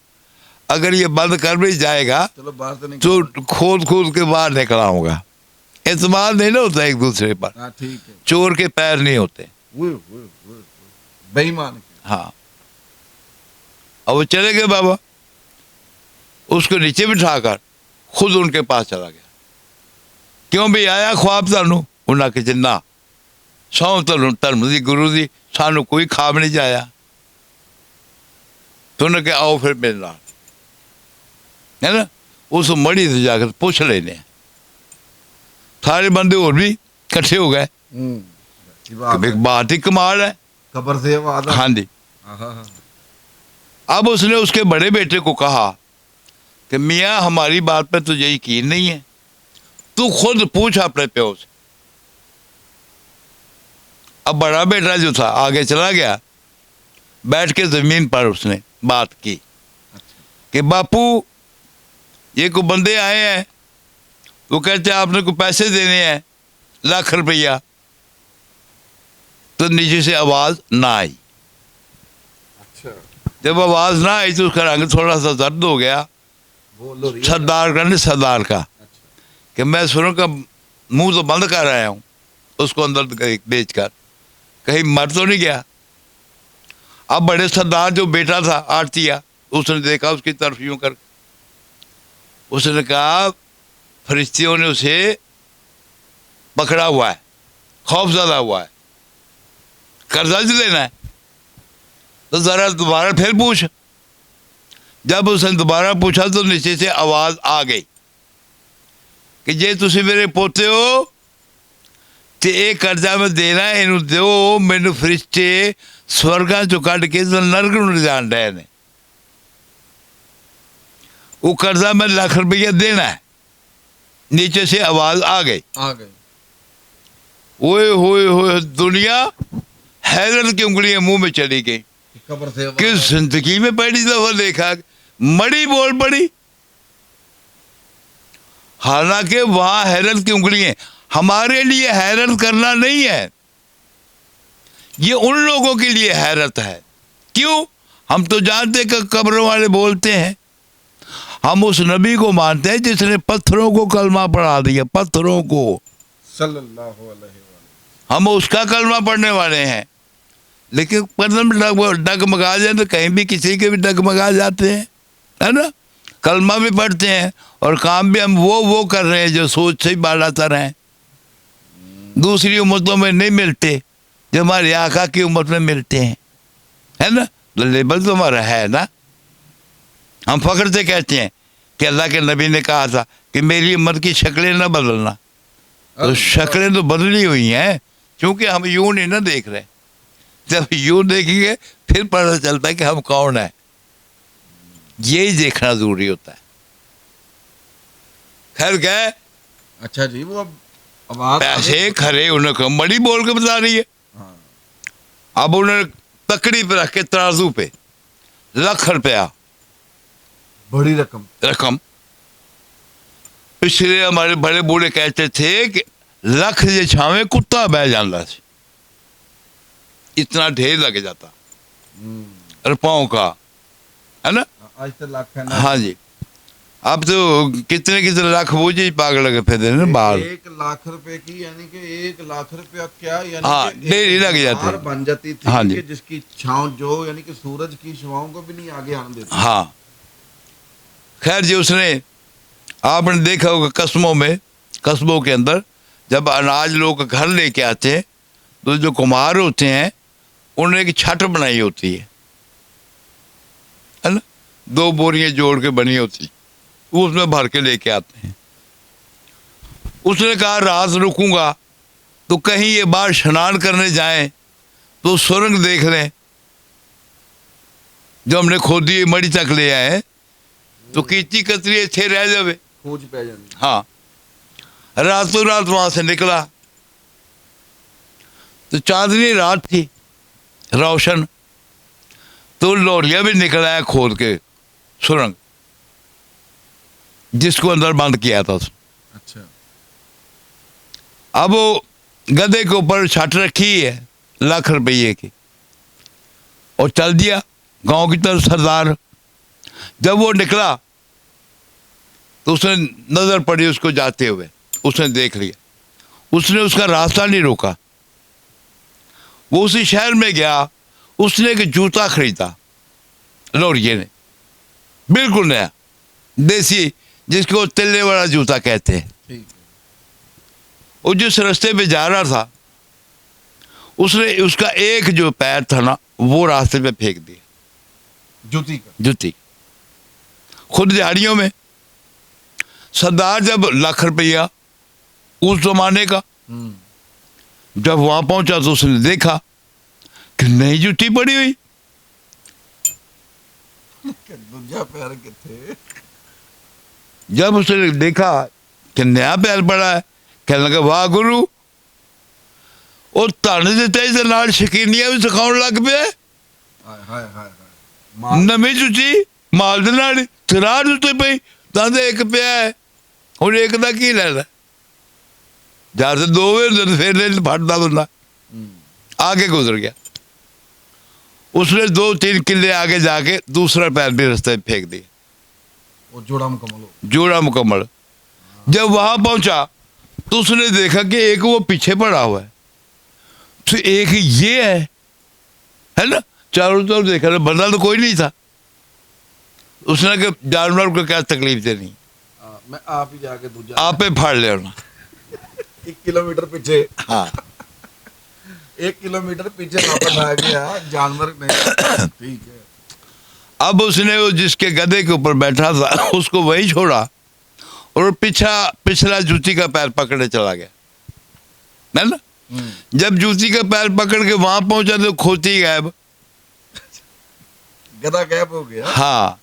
अगर ये बंद कर भी जाएगा तो खोद के बाहर निकला होगा। एतमाद नहीं ना होता एक दूसरे पर, ठीक है। चोर के पैर नहीं होते, बेईमान। हाँ। अब वो चले गए बाबा, उसको नीचे बिठाकर खुद उनके पास चला गया। क्यों भी आया ख्वाब तानू? उन्हें कि ना, सौ धर्म दी गुरु दी, सानू कोई ख्वाब नहीं जाया। तो उन्हें कहा आओ फिर मेरे नाल, है ना। उस मड़ी से जाकर पूछ लेने। सारे बंदे और भी इकट्ठे हो गए। एक बात ही कमाल है। कब्र से आवाज। हाँ जी। अब उसने उसके बड़े बेटे को कहा कि मियाँ हमारी बात पर तुझे यकीन नहीं है, तू खुद पूछ अपने प्यो से। अब बड़ा बेटा जो था आगे चला गया, बैठ के जमीन पर उसने बात की कि बापू ये को बंदे आए हैं, वो कहते हैं आपने को पैसे देने हैं लाख रुपया। तो नीचे से आवाज ना आई। अच्छा। जब आवाज ना आई तो उसका रंग थोड़ा सा दर्द हो गया। सरदार का कि मैं सुरंग का मुंह तो बंद कर आया हूं, उसको अंदर बेच कर कहीं मर तो नहीं गया। अब बड़े सरदार जो बेटा था आरतिया, उसने देखा उसकी तरफ यूं कर, उसने कहा फरिश्तियों ने उसे पकड़ा हुआ है, खौफजदा हुआ है, कर्जा जो देना है, तो जरा दोबारा फिर पूछ। जब उसने दोबारा पूछा तो नीचे से आवाज आ गई कि जे तुसी मेरे पोते हो ਤੇ ਇਹ ਕਰਜ਼ਾ ਮੈਂ ਦੇਣਾ, ਇਹਨੂੰ ਦਿਓ। ਮੈਨੂੰ ਫਰਿਸ਼ਤੇ ਸਵਰਗਾਂ ਚੋਂ ਕੱਢ ਕੇ ਨਰਕ ਨੂੰ ਲਿਜਾਣ ਡਏ ਨੇ। वो कर्जा में लाख रुपया देना है। नीचे से आवाज आ गई ओए होए होए, दुनिया हैरत की उंगलियां मुंह में चली गई। खबर से कि जिंदगी में पहली दफा देखा मड़ी बोल पड़ी। हालांकि वहां हैरत की उंगलियां हमारे लिए हैरत करना नहीं है, ये उन लोगों के लिए हैरत है। क्यों? हम तो जानते कि कब्रों वाले बोलते हैं। हम उस नबी को मानते हैं जिसने पत्थरों को कलमा पढ़ा दिया, पत्थरों को। सल्लल्लाहु अलैहि वसल्लम। हम उसका कलमा पढ़ने वाले हैं। लेकिन कदम डगमगा जाए तो कहीं भी किसी के भी डगमगा जाते हैं, है ना। कलमा भी पढ़ते हैं और काम भी हम वो कर रहे हैं जो सोच से ही बालातर हैं, दूसरी उम्मतों में नहीं मिलते, जो हमारे आका की उम्मत में मिलते हैं, है ना। तो लेबल तो हमारा है ना। हम फख्र से कहते हैं कि अल्लाह के नबी ने कहा था कि मेरी उम्मत की शक्लें ना बदलना। तो शक्लें तो बदली हुई हैं, क्योंकि हम यूं नहीं ना देख रहे। जब यूं देखेंगे फिर पता चलता है कि हम कौन है। यही देखना जरूरी होता है। खैर गए। अच्छा जी, वो अब पैसे खरे उन्हें मड़ी बोल के बता रही है। अब उन्हें तकड़ी पे रख के तराजू पे लाख रुपया, बड़ी रकम। इसलिए हमारे बड़े बूढ़े कहते थे कि लख जे छावे कुत्ता बह जाता, इतना ढेर लग जाता रुपयों का, है ना। आज तो लाख है ना। हाँ जी, अब तो कितने कितने लाख वो जी पागल लगे फिर ना बाल। 1 लाख रुपए की, यानी कि 1 लाख रुपया क्या, यानी हाँ, ढेर लग जाते बन जाती थी। हाँ जी, कि जिसकी छांव जो, यानी कि सूरज की छांव को भी नहीं आगे आने देती। हाँ। खैर जी, उसने आपने देखा होगा कस्बों में, कस्बों के अंदर जब अनाज लोग घर लेके आते हैं तो जो कुम्हार होते हैं उन्होंने एक छत बनाई होती है ना, 2 बोरियां जोड़ के बनी होती, उसमें भर के लेके आते हैं। उसने कहा रात रुकूंगा तो कहीं ये बाहर स्नान करने जाएं तो सुरंग देख लें, जो हमने खोदी मड़ी तक ले आए तो कीची कतरी अच्छे रह जावे, खोज पै जाती। हाँ, रातों रात वहां से निकला तो चांदनी रात थी, रोशन, तो लोरिया भी निकला है खोद के सुरंग, जिसको अंदर बंद किया था उसने। अच्छा। अब वो गधे के ऊपर छत रखी है लाख रुपये की और चल दिया गांव की तरफ सरदार। जब वो निकला तो उसने नजर पड़ी उसको जाते हुए, उसने देख लिया, उसने उसका रास्ता नहीं रोका। वो उसी शहर में गया, उसने एक जूता खरीदा लौरिये ने, बिल्कुल नया देसी, जिसको तिल्ले वाला जूता कहते हैं। ठीक है। वो जिस रास्ते पे जा रहा था उसने उसका एक जो पैर था ना वो रास्ते पे फेंक दिया, जूती खुद दिहाड़ियों में। सरदार जब लाख रुपया उस जमाने का, जब वहां पहुंचा तो उसने देखा कि नई जूती पड़ी हुई। दूजा पैर के थे। जब उसने देखा कि नया पैर पड़ा है, कहने लगा वाह गुरु, और ताने देते इस नाल शकीनियां भी सिखाने लग पे। नवी जूती माल दे नाल तेरा जूते पई तांदे एक पिया है, हुण एक दा की लेना, जब से 2 होंदे फिर ले फटदा बंदा। आगे गुजर गया, उसने 2-3 किले आगे जाके दूसरा पैर भी रास्ते में फेंक दिया, वो जोड़ा मुकम्मल। जब वहां पहुंचा तो उसने देखा कि एक वो पीछे पड़ा हुआ है, तो एक ये है ना। चारों तरफ देखा, बंदा तो कोई नहीं था। उसने कहा जानवर को क्या तकलीफ देनी, मैं आप ही जाके दूजा आप ही फाड़ ले 1 किलोमीटर पीछे। हाँ, 1 किलोमीटर पीछे वापस आ गया जानवर नहीं। ठीक है। अब उसने वो जिसके गधे के ऊपर बैठा था उसको वही छोड़ा और पिछला जूती का पैर पकड़े चला गया, है ना। जब जूती का पैर पकड़ के वहां पहुंचा तो खोती गायब। गधा गायब हो गया। हाँ,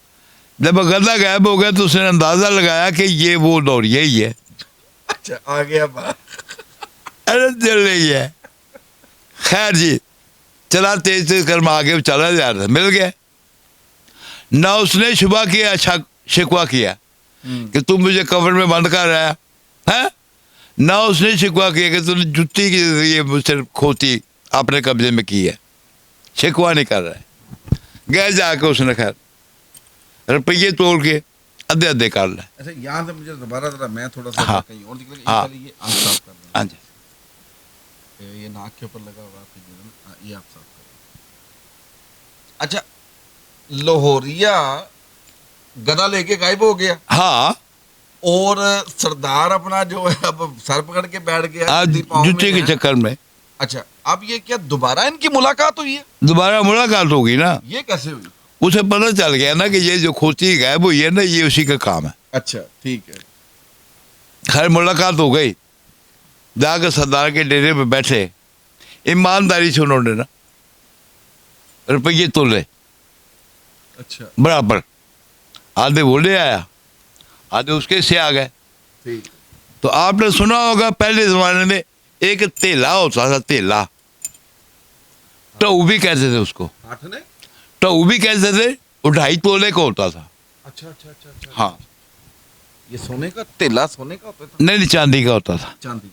जब गधा गायब हो गया तो उसने अंदाजा लगाया कि ये वो दौड़िया ही है। अच्छा, आ गया बात। अरे चल रही है। खैर जी, चला तेज तेज कर आगे चला जा रहा था, मिल गया ना। उसने शुबा किया, अच्छा शिकवा किया कि तुम मुझे कवर में बंद कर रहा है ना। उसने शिकवा किया कि तूने जुत्ती के जरिए मुझसे खोती अपने कब्जे में की है। शिकवा नहीं कर रहा है। गए जाके उसने खैर रुपये तोड़ के आधे आधे कर ले। अच्छा, यहाँ से मुझे दोबारा जरा, मैं थोड़ा सा हाँ। कहीं और निकल, हाँ। ये आँख साफ कर रहा हाँ जी, हूँ। ये नाक के ऊपर लगा हुआ आपकी जो है ना, ये आप साफ कर। अच्छा, लाहौरिया गधा लेके गायब हो गया हाँ। और सरदार अपना जो है अब सर पकड़ के बैठ गया आज सीधी पाँव जूते में के है। चक्कर में अच्छा, अब ये क्या दोबारा इनकी मुलाकात हुई है? दोबारा मुलाकात होगी ना। ये कैसे हुई? उसे पता चल गया ना कि ये जो खोती गायब हुई है ना, ये उसी का काम है। अच्छा, ठीक है। खैर मुलाकात हो गई, जाकर सरदार के डेरे पे बैठे। ईमानदारी से उन्होंने ना रुपये तोले अच्छा, बराबर, आधे वो ले आया, आधे उसके से आ गए। ठीक। तो आपने सुना होगा पहले जमाने में एक तेला होता था, तेला टऊ भी कहते थे उसको, हाथ ने? टऊ भी कहते थे। वो 2.5 तोले का होता था। अच्छा अच्छा अच्छा अच्छा। हाँ, ये सोने का तेला, सोने का होता था? नहीं चांदी का होता था। चांदी।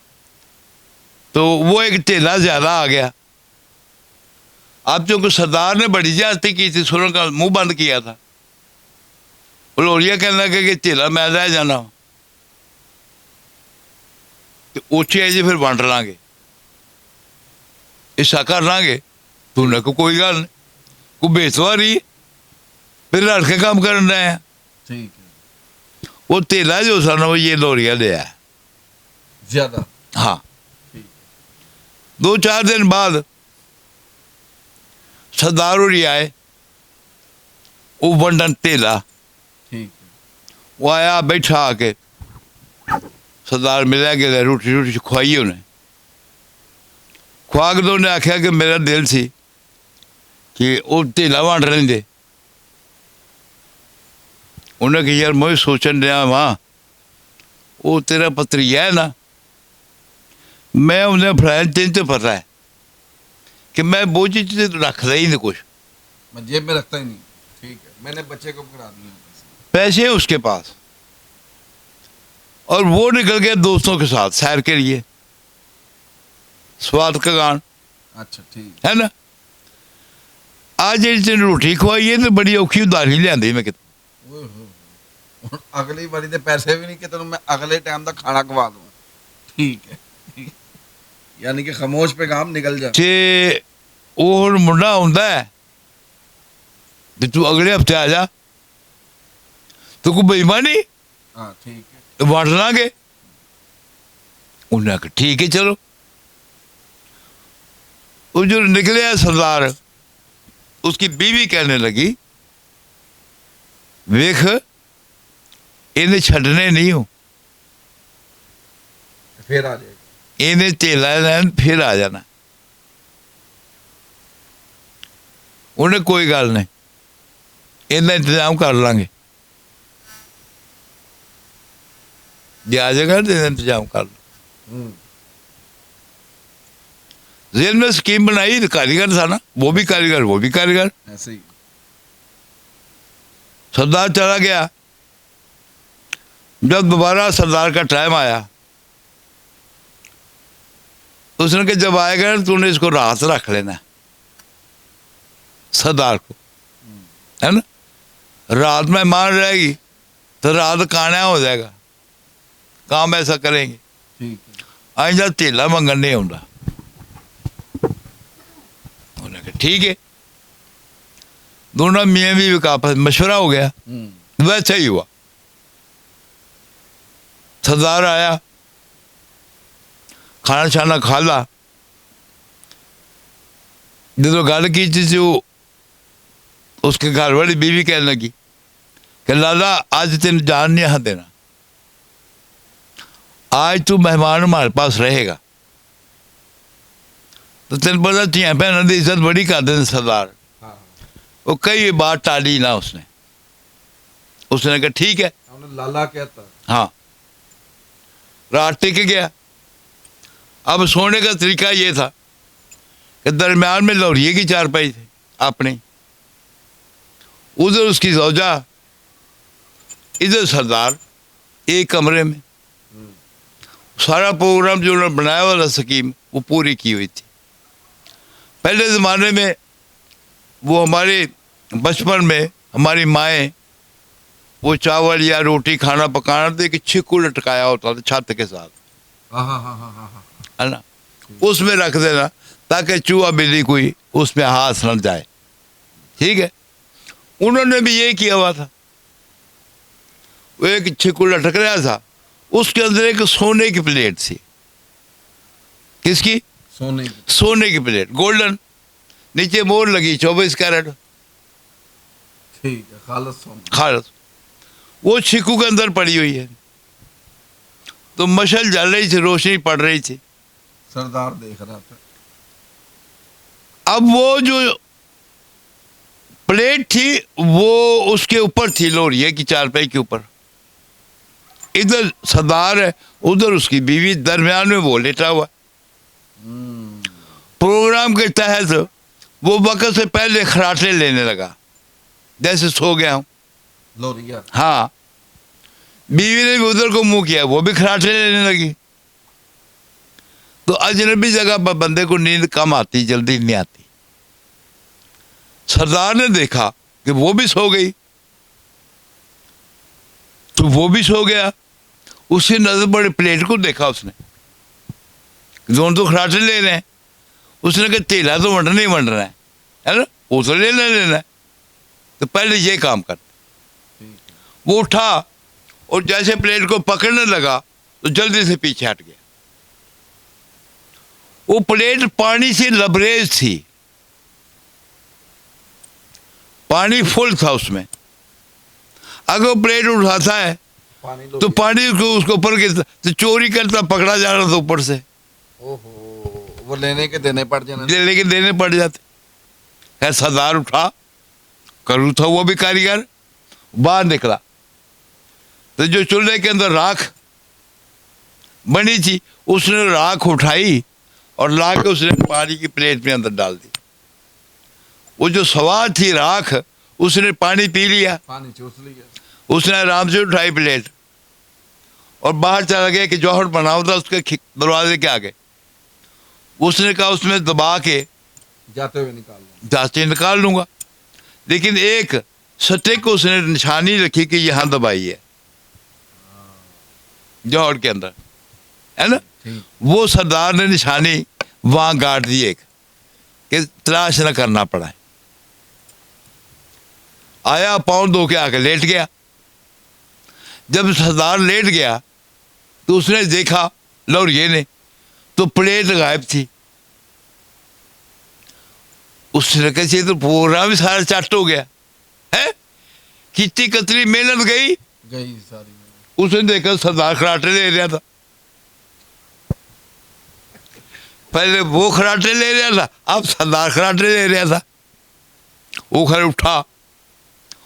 तो वो एक तेला ज्यादा आ गया। अब चूंकि सरदार ने बड़ी ज्यादती की थी, सुरंग का मुंह बंद किया था, लोरिया कहने लगे कि तेला मैं रह जाना, तो ओछे है जी फिर वंड लांगे, हिस्सा कर लांगे। तूने को कोई गल नहीं, को बेचवा रही फिर लड़ के काम कर रहे हैं। ठीक है। वो तेला जो था ना, वो ये लोरिया ले आया ज्यादा। हाँ। ठीक। 2-4 दिन बाद सरदार और आए, वो वंडन तेला। ठीक है। वो आया बैठा आके, सरदार मिला गया, रोटी रोटी खुआई उन्हें। खुआ के तो उन्हें आख्या कि मेरा दिल सी कि वो तेला वंड लेंदे। उन्हें कि यार मैं सोचन रहा वहाँ, वो तेरा पत्रिया है ना, मैं उन्हें फड़ाया, तेन तो पता है कि मैं वो चीज रखता ही नहीं कुछ, मैं जेब में रखता ही नहीं। ठीक है, मैंने बच्चे को पकड़ा दिया। पैसे हैं उसके पास, और वो निकल गया दोस्तों के साथ सैर के लिए, स्वाद का गान अच्छा, ठीक है ना। आज जी तेन रोटी खुआई है तो बड़ी औखी उधारी लियांदी मैं कितों। ओए होए। अगली बारी दे पैसे भी नहीं कि तेन मैं अगले टाइम का खाना खवा दूँ। ठीक है। यानी कि खामोश पैगाम निकल जा। ते वो हुण मुंडा आउंदा है ते तू अगले हफ्ते आ जा, तो कोई बेईमानी हाँ, ठीक है। वंड लांगे। उन्हें कहा ठीक है चलो। वो जो निकले सरदार, उसकी बीवी कहने लगी, वेख इन्हें छड़ने नहीं हो, फिर आ जाएगा। इन्हें तेला लैन फिर आ जाना। उन्हें कोई गल नहीं, इन्हें इंतजाम कर लांगे, जे आ जाएगा तो इंतजाम कर लो। जेल में स्कीम बनाई, कारीगर था ना, वो भी कारीगर वो भी कारीगर। ऐसे ही। सरदार चला गया। जब दोबारा सरदार का टाइम आया, उसने कहा जब आएगा ना तूने इसको रात रख लेना, सरदार को, है ना। रात में मान रहेगी तो रात काना हो जाएगा, काम ऐसा करेंगे। ठीक है। आइंदा तेला मंगन नहीं आउंदा। उन्होंने कहा ठीक है। दोनों मियाँ बीवी का आपस में मशवरा हो गया। वैसा ही हुआ। सरदार आया, खाना शाना खा ला। जो गल की थी जो उसके घर वाली बीवी कहने लगी कि लाला आज तेन जान नहीं यहाँ देना, आज तू मेहमान हमारे पास रहेगा। तो तेन पता धियां भैनों की इज्जत बड़ी करते हैं सरदार। हाँ वो कई बार टाली ना उसने कहा ठीक है। हमने लाला कहता। हाँ, रात टिक गया। अब सोने का तरीका ये था कि दरम्यान में लौरिये की चारपाई थी अपनी, उधर उसकी जौजा, इधर सरदार, एक कमरे में। सारा प्रोग्राम जो उन्होंने बनाया वाला स्कीम वो पूरी की हुई थी। पहले ज़माने में वो हमारे बचपन में हमारी माएँ वो चावल या रोटी खाना पकाना तो एक छिक्कू लटकाया होता था छत के साथ, हाँ हाँ हाँ हाँ हाँ। है ना, उसमें रख देना ताकि चूहा बिल्ली कोई उसमें हाथ न जाए। ठीक है, उन्होंने भी यही किया हुआ था। वो एक छिक्कू लटक रहा था, उसके अंदर एक सोने की प्लेट थी। किसकी? सोने की। सोने की प्लेट, गोल्डन, नीचे मोहर लगी 24 कैरेट, ठीक है, खालस सोना। खालस। वो छिक्कू के अंदर पड़ी हुई है। तो मशल जल रही थी, रोशनी पड़ रही थी। सरदार देख रहा था। अब वो जो प्लेट थी वो उसके ऊपर थी, लोरिये की चारपाई के ऊपर। इधर सरदार है, उधर उसकी बीवी, दरमियान में वो लेटा हुआ। प्रोग्राम के तहत वो वक्त से पहले खराटे लेने लगा, जैसे सो गया हूं। लोरिया। हाँ, बीवी ने भी उधर को मुंह किया, वो भी खराटे लेने लगी। तो अजनबी जगह पर बंदे को नींद कम आती, जल्दी नहीं आती। सरदार ने देखा कि वो भी सो गई, तो वो भी सो गया। उसकी नजर बड़े प्लेट को देखा उसने, दोनों तो खराटे ले रहे हैं। उसने कहा तेला तो वंडना ही वंडना है ना, वो तो लेना लेना है, तो पहले ये काम कर। वो उठा और जैसे प्लेट को पकड़ने लगा तो जल्दी से पीछे हट गया। वो प्लेट पानी से लबरेज थी, पानी फुल था उसमें। अगर वो प्लेट उठाता है तो पानी उसको ऊपर गिरता, तो चोरी करता पकड़ा जा रहा था ऊपर से। ओहो, वो लेने के देने पड़ जाने। लेके देने पड़ जाते। है सरदार उठा, करू था वो भी कारीगर, बाहर निकला तो जो चूल्हे के अंदर राख बनी थी उसने राख उठाई और ला के उसने पानी की प्लेट में अंदर डाल दी। वो जो सवार थी राख, उसने पानी पी लिया, पानी चूस लिया। उसने आराम से उठाई प्लेट और बाहर चला गया कि जौहर बना हुआ था उसके दरवाजे के आगे। उसने कहा उसमें दबा के जाते हुए निकाल लो। जाते निकाल लूंगा, लेकिन एक सटिक को उसने निशानी रखी कि यहाँ दबाई है जौहर के अंदर, है ना। वो सरदार ने निशानी वहां गाड़ दी एक, कि तलाश न करना पड़ा है। आया, पाँव धो के आके लेट गया। जब सरदार लेट गया तो उसने देखा लौरिये ने, तो प्लेट गायब थी। उसने कहा तो प्रोग्राम ही सारा चट हो गया है, कितनी कतरी मेहनत गई सारी। उसने देखा सरदार खराटे ले रहा था। पहले वो खराटे ले रहा था, अब सरदार खराटे ले रहा था। वो खड़े उठा,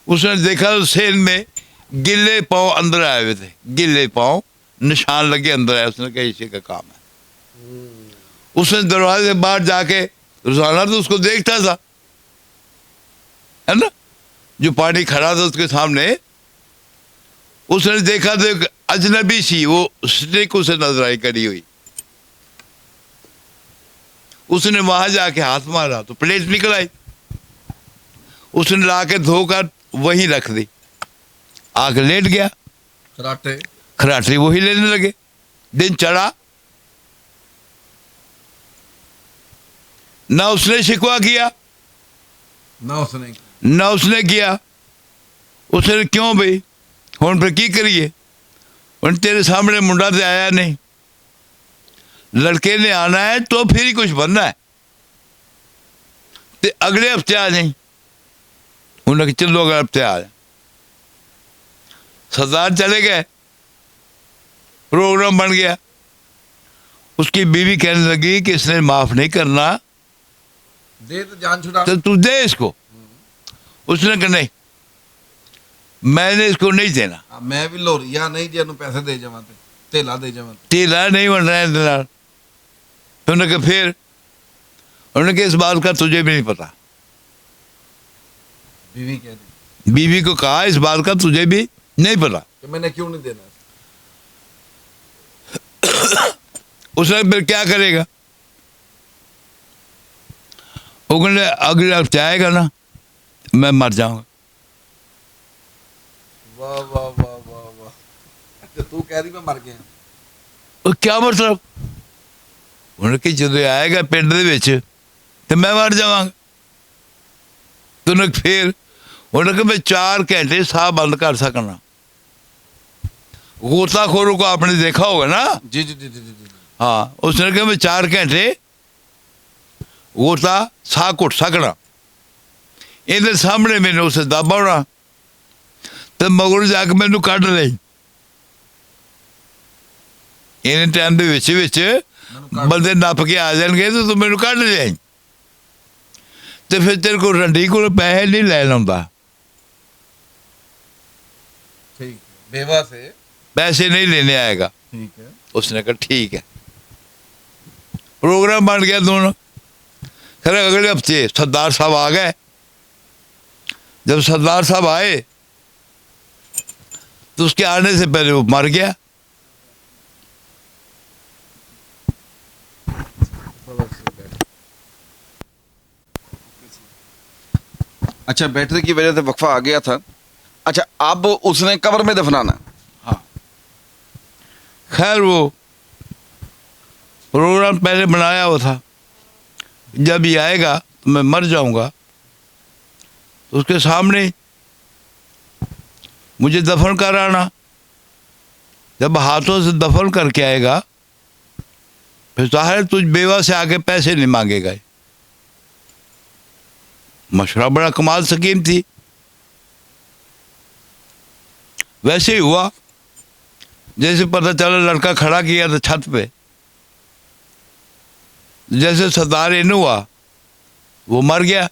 उसने देखा तो सेन में गिले पांव अंदर आए हुए थे, गिले पांव, निशान लगे अंदर आए। उसने कहा इसी का काम है। उसने दरवाजे से बाहर जाके, रोजाना तो उसको देखता था, है ना, जो पानी खड़ा था उसके सामने। उसने देखा तो एक अजनबी सी वो स्टिक उसे नजर आई करी हुई। उसने वहां जाके हाथ मारा तो प्लेट निकल आई। उसने लाके धोकर वहीं रख दी, आके लेट गया। खराटे खराटे वही लेने लगे। दिन चढ़ा, ना उसने शिकवा किया ना उसने किया। उसने क्यों भाई हुण फिर की करिए, हुण तेरे सामने मुंडा तो आया नहीं, लड़के ने आना है तो फिर ही कुछ बनना है, ते अगले हफ्ते आ जाए। उन्होंने कहा चलो अगले हफ्ते आ जाए। सरदार चले गए, प्रोग्राम बन गया। उसकी बीवी कहने लगी कि इसने माफ नहीं करना, दे तो जान छुड़ा। तो तू दे इसको। उसने कहा नहीं, मैंने इसको नहीं देना। मैं भी लोरिया नहीं जे पैसे दे जावा ढेला दे जावा। ढीला नहीं बन रहा है। तो उन्होंने कहा फिर, उन्होंने कहा इस बात का तुझे भी नहीं पता। बीवी कह दी, बीवी को कहा इस बात का तुझे भी नहीं पता। कि मैंने क्यों नहीं देना। उसने फिर क्या करेगा? वो कहने अगले हफ्ते आएगा ना, मैं मर जाऊंगा। वाह वाह वाह वाह वाह। अच्छा तू कह रही मैं मर गया। और क्या मतलब? उन्होंने कहा जो आएगा पिंड दे विच ते मैं मर जावांगा। तो उन्हें फिर उन्होंने कहा मैं 4 घंटे साह बंद कर सकना। गोताखोरों को आपने देखा होगा ना? जी जी जी जी जी जी। हाँ, उसने कहा मैं 4 घंटे गोता साह घुट सकना। इधर सामने मैंने उसे दबा होना तो मगर जाके मैनू कढ़ ले। इन टाइम के विच बंदे नप के आ जाएंगे तो तू मैनू कढ़ ले। तो फिर तेरे को रंडी को पैसे नहीं लैन आउंदा। ठीक है, बेवा से पैसे नहीं लेने आएगा। ठीक है। उसने कहा ठीक है। प्रोग्राम बन गया दोनों। खैर अगले हफ्ते सरदार साहब आ गए। जब सरदार साहब आए तो उसके आने से पहले वो मर गया। अच्छा, बैटरी की वजह से वक्फा आ गया था। अच्छा, अब उसने कब्र में दफनाना। हाँ, खैर वो प्रोग्राम पहले बनाया हुआ था, जब ये आएगा तो मैं मर जाऊंगा तो उसके सामने मुझे दफन कराना। जब हाथों से दफन करके आएगा फिर जाहिर तुझ बेवा से आके पैसे नहीं मांगेगा। मशवरा बड़ा कमाल स्कीम थी। वैसे ही हुआ। जैसे पता चला लड़का खड़ा किया था छत पे, जैसे सरदार इन हुआ वो मर गया।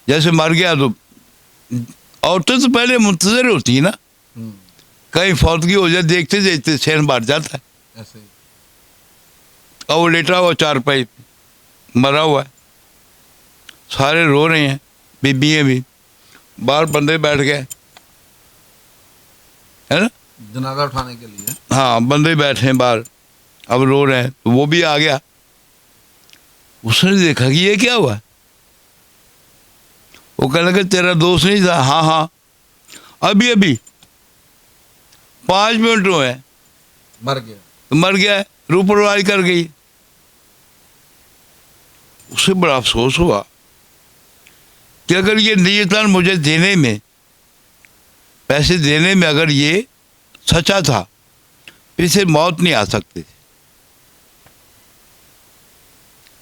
जैसे मर गया तो औरतें तो पहले मुंतजर होती है ना, कहीं फौतगी हो जाए, देखते देखते सेन बढ़ जाता है। ऐसे ही और वो लेटा हुआ चारपाई मरा हुआ है, सारे रो रहे हैं, बीबियाँ भी, बाहर बंदे बैठ गए है ना, जनाजा उठाने के लिए। हाँ बंदे बैठे हैं बाहर, अब रो रहे हैं। तो वो भी आ गया। उसने देखा कि ये क्या हुआ। वो कहने लगा तेरा दोस्त नहीं था? हाँ हाँ, अभी अभी 5 मिनट हुए मर गया। तो मर गया है, रूपरवाही कर गई। उसे बड़ा अफसोस हुआ कि अगर ये नीयतन मुझे देने में, पैसे देने में अगर ये सच्चा था फिर से मौत नहीं आ सकती थी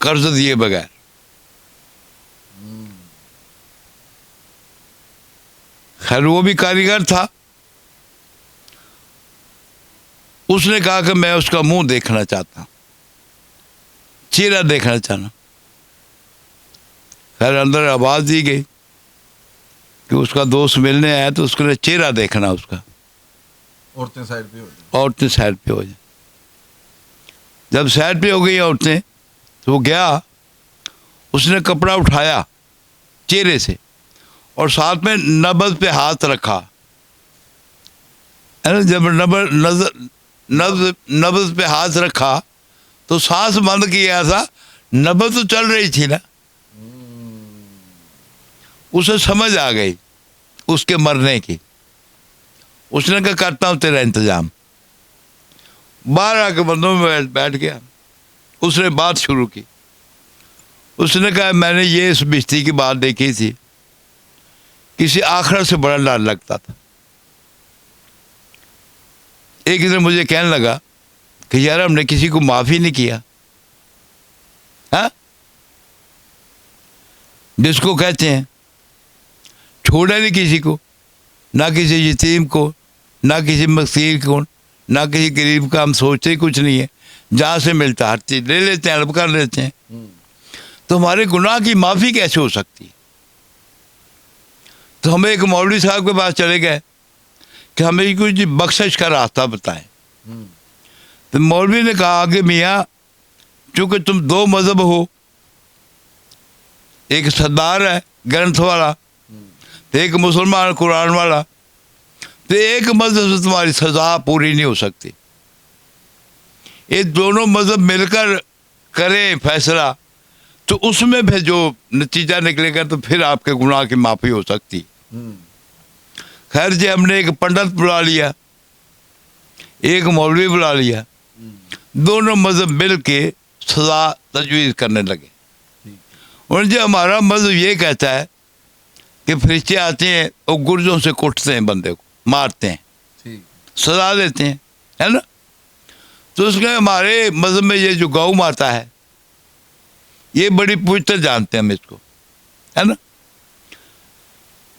कर्ज दिए बगैर। खैर वो भी कारीगर था। उसने कहा कि मैं उसका मुंह देखना चाहता, चेहरा देखना चाहना। खैर अंदर आवाज दी गई कि उसका दोस्त मिलने आया तो उसके लिए चेहरा देखना उसका। औरतें साइड पे हो जाए। औरतें साइड पे हो जाए। जब साइड पे हो गई औरतें तो वो गया, उसने कपड़ा उठाया चेहरे से और साथ में नब्ज पे हाथ रखा है ना। जब नब्ज पे हाथ रखा तो सांस बंद किया था, नब्ज तो चल रही थी ना। उसे समझ आ गई उसके मरने की। उसने कहा करता हूँ तेरा इंतजाम। बाहर आके बंदों में बैठ गया। उसने बात शुरू की। उसने कहा मैंने ये इस बिस्ती की बात देखी थी, किसी आखिरत से बड़ा डर लगता था। एक दिन मुझे कहने लगा कि यार हमने किसी को माफ़ी नहीं किया। हाँ, जिसको कहते हैं छोड़ा नहीं किसी को, ना किसी यतीम को, ना किसी मस्कीन को, ना किसी गरीब का हम सोचते ही कुछ नहीं है। जहाँ से मिलता हर चीज़ ले लेते हैं, हेल्प कर लेते हैं। तो हमारे गुनाह की माफ़ी कैसे हो सकती है? तो हमें एक मौलवी साहब के पास चले गए कि हमें कुछ बख्शिश का रास्ता बताएं। तो मौलवी ने कहा कि मियाँ, चूँकि तुम दो मज़हब हो, एक सरदार है ग्रंथ वाला, तो एक मुसलमान कुरान वाला, तो एक मज़हब से तुम्हारी सज़ा पूरी नहीं हो सकती। ये दोनों मज़हब मिलकर करें फैसला, तो उसमें फिर जो नतीजा निकलेगा तो फिर आपके गुनाह की माफ़ी हो सकती। खैर जी, हमने एक पंडित बुला लिया, एक मौलवी बुला लिया, दोनों मज़हब मिल के सज़ा तजवीज़ करने लगे। और जो हमारा मज़हब ये कहता है कि फरिश्ते आते हैं और गुर्जों से कुटते हैं, बंदे को मारते हैं, सज़ा देते हैं, है ना। तो उसके हमारे मज़हब में ये जो गौ माता है, ये बड़ी पवित्र जानते हैं हम इसको, है ना।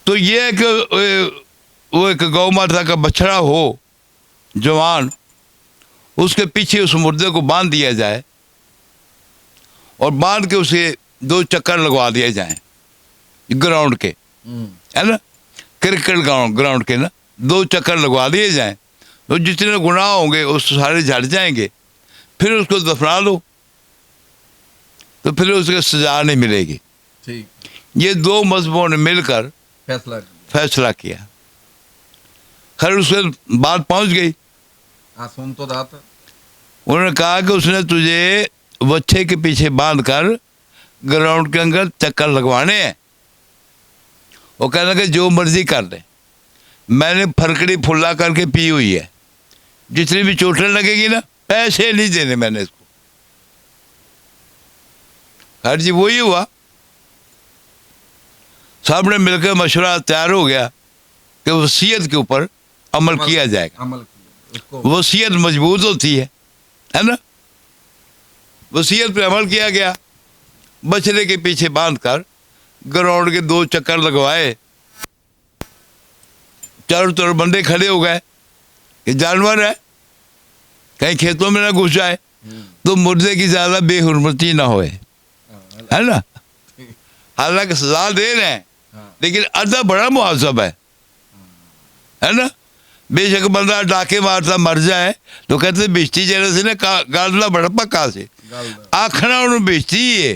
तो ये एक वो एक गौ माता का बछड़ा हो जवान, उसके पीछे उस मुर्दे को बांध दिया जाए और बांध के उसे 2 चक्कर लगवा दिए जाएं ग्राउंड के, है ना, क्रिकेट ग्राउंड के ना 2 चक्कर लगवा दिए जाएं, तो जितने गुनाह होंगे उस सारे झड़ जाएंगे। फिर उसको दफना दो, तो फिर उसको सजा नहीं मिलेगी। ये 2 मजहबों ने मिलकर फैसला किया। खैर उसके बात पहुंच गई, सुन तो रहा था। उन्होंने कहा कि उसने तुझे बच्चे के पीछे बांधकर ग्राउंड के अंदर चक्कर लगवाने हैं। वो कहने लगे जो मर्जी कर ले, मैंने फरकड़ी फुल्ला करके पी हुई है, जितनी भी चोटें लगेगी ना, पैसे नहीं देने मैंने इसको। खैर जी, वही हुआ। सब ने मिलकर मशवरा तैयार हो गया कि वसीयत के ऊपर अमल किया जाएगा। वसीयत मजबूत होती है ना। वसीयत पे अमल किया गया, बछड़े के पीछे बांधकर ग्राउंड के 2 चक्कर लगवाए। चारों तरफ बंदे खड़े हो गए कि जानवर है, कहीं खेतों में ना घुस जाए, तो मुर्दे की ज्यादा बेहुरमती ना होए, है ना। हालांकि सजा दे रहे हैं, लेकिन अदा बड़ा मुआवजा है ना। बेशक बंदा डाके मारता मर जाए तो कहते बेचती जरा से ना गालना बड़ा पक्का से आखना उन्होंने बेचती है,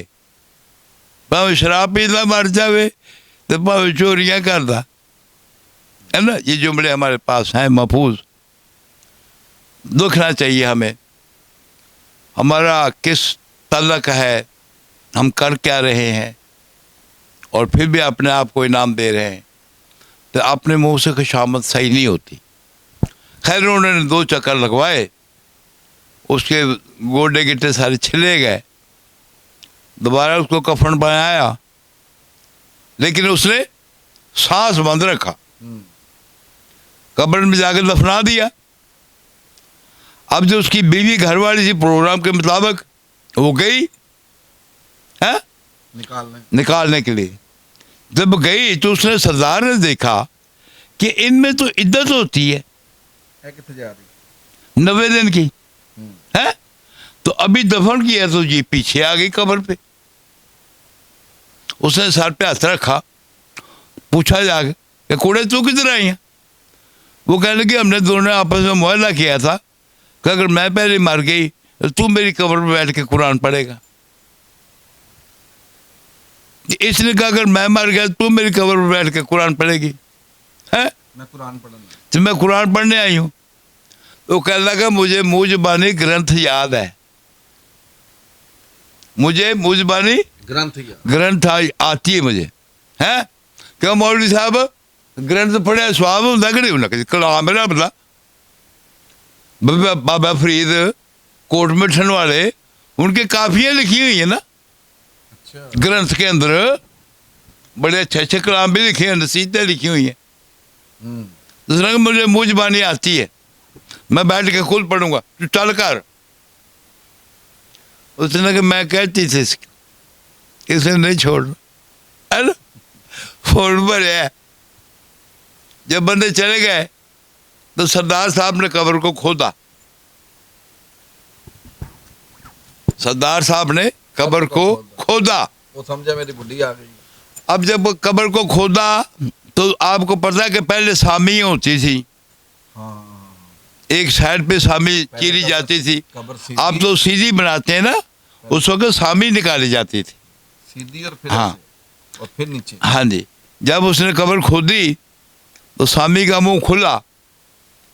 भावे शराब पीता मर जावे तो भावे चोरियां करता, है ना। ये जुमले हमारे पास हैं महफूज। देखना चाहिए हमें हमारा किस तलक है, हम कर क्या रहे हैं, और फिर भी अपने आप को इनाम दे रहे हैं, तो अपने मुंह से खुशामद सही नहीं होती। खैर उन्होंने 2 चक्कर लगवाए, उसके गोडे गिट्टे सारे छिले गए, दोबारा उसको कफन बनाया, लेकिन उसने सांस बंद रखा, कब्र में जाकर दफना दिया। अब जो उसकी बीवी घरवाली थी, प्रोग्राम के मुताबिक वो गई है निकालने के लिए। जब गई तो उसने सरदार ने देखा कि इनमें तो इद्दत होती है 90 दिन की, है। तो अभी दफन किया तो ये पीछे आ गई कब्र पे। उसने सर पे हाथ रखा, पूछा जाके कि कूड़े तू किधर आई है। वो कहने लगे हमने दोनों आपस में मुआहदा किया था कि अगर मैं पहले मर गई तो तू मेरी कब्र में बैठ के कुरान पढ़ेगा। इसने कहा अगर मैं मर गया तू मेरी कब्र में बैठ के कुरान पढ़ेगी, है। तो मैं कुरान पढ़ने आई हूँ। तो कहने लगा मुझे मुँह ज़बानी ग्रंथ याद है, मुझे मुँह ज़बानी ग्रंथ आती है मुझे, है। क्यों मौलवी साहब ग्रंथ पढ़े स्वाब होंगे कि नहीं होना, कलाम है ना पता। बाबा फरीद कोट मिठन वाले, उनके काफियाँ लिखी हुई है ना ग्रंथ के अंदर, बड़े अच्छे अच्छे कलाम भी लिखे हैं, नसीहतें लिखी हुई हैं। दूसरा मुझे मुँह ज़बानी आती है, मैं बैठ के खुद पढ़ूंगा, तू चल कर। उसने कहा मैं कहती थी इसे नहीं छोड़ना, है ना। फोन पर है। जब बंदे चले गए तो सरदार साहब ने कब्र को खोदा, सरदार साहब ने कब्र को खोदा वो समझा मेरी बुढ़ी आ गई। अब जब कब्र को खोदा तो आपको पता है कि पहले सामी होती थी, हाँ, एक साइड पे सामी पहले चीरी कब्र- जाती थी। कब्र सीधी आप तो सीधी बनाते हैं ना, उस वक्त सामी निकाली जाती थी। सीधी और फिर हाँ। ऐसे, और फिर नीचे। हाँ जी, जब उसने कब्र खोदी तो सामी का मुंह खुला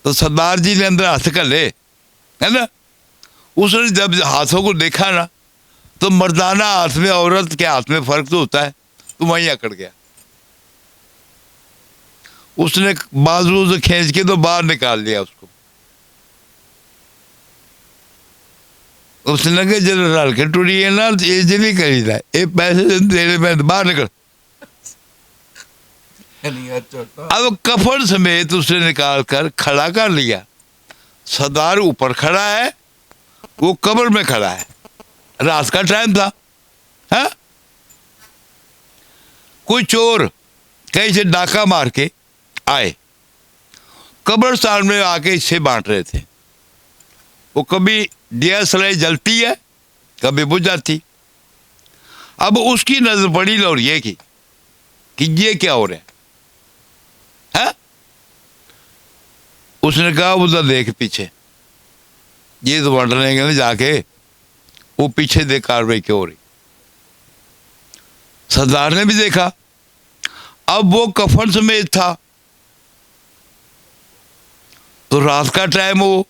तो सरदार जी ने अंदर हाथ कर ले, है ना। उसने जब हाथों को देखा ना तो मर्दाना हाथ में औरत के हाथ में फर्क तो होता है, तो वहीं अकड़ गया। उसने बाजू से खींच के तो बाहर निकाल दिया उसको। उसने लगे जनरल के टूरी है ना, ये नहीं करीदा, ये पैसे देने में बाहर निकल। नहीं अच्छा। अब कफन समेत उसने निकाल कर खड़ा कर लिया। सरदार ऊपर खड़ा है, वो कब्र में खड़ा है। रात का टाइम था, है? कोई चोर कहीं से डाका मार के आए, कब्रस्तान में आके इससे बांट रहे थे। वो कभी दिया सलाई जलती है, कभी बुझ जाती। अब उसकी नजर पड़ी लौरिये की कि ये क्या हो रहा है? उसने कहा उधर देख पीछे, ये तो बांट रहे हैं जाके, वो पीछे देख कार्रवाई क्यों हो रही। सरदार ने भी देखा, अब वो कफन समेत था, तो रात का टाइम हो,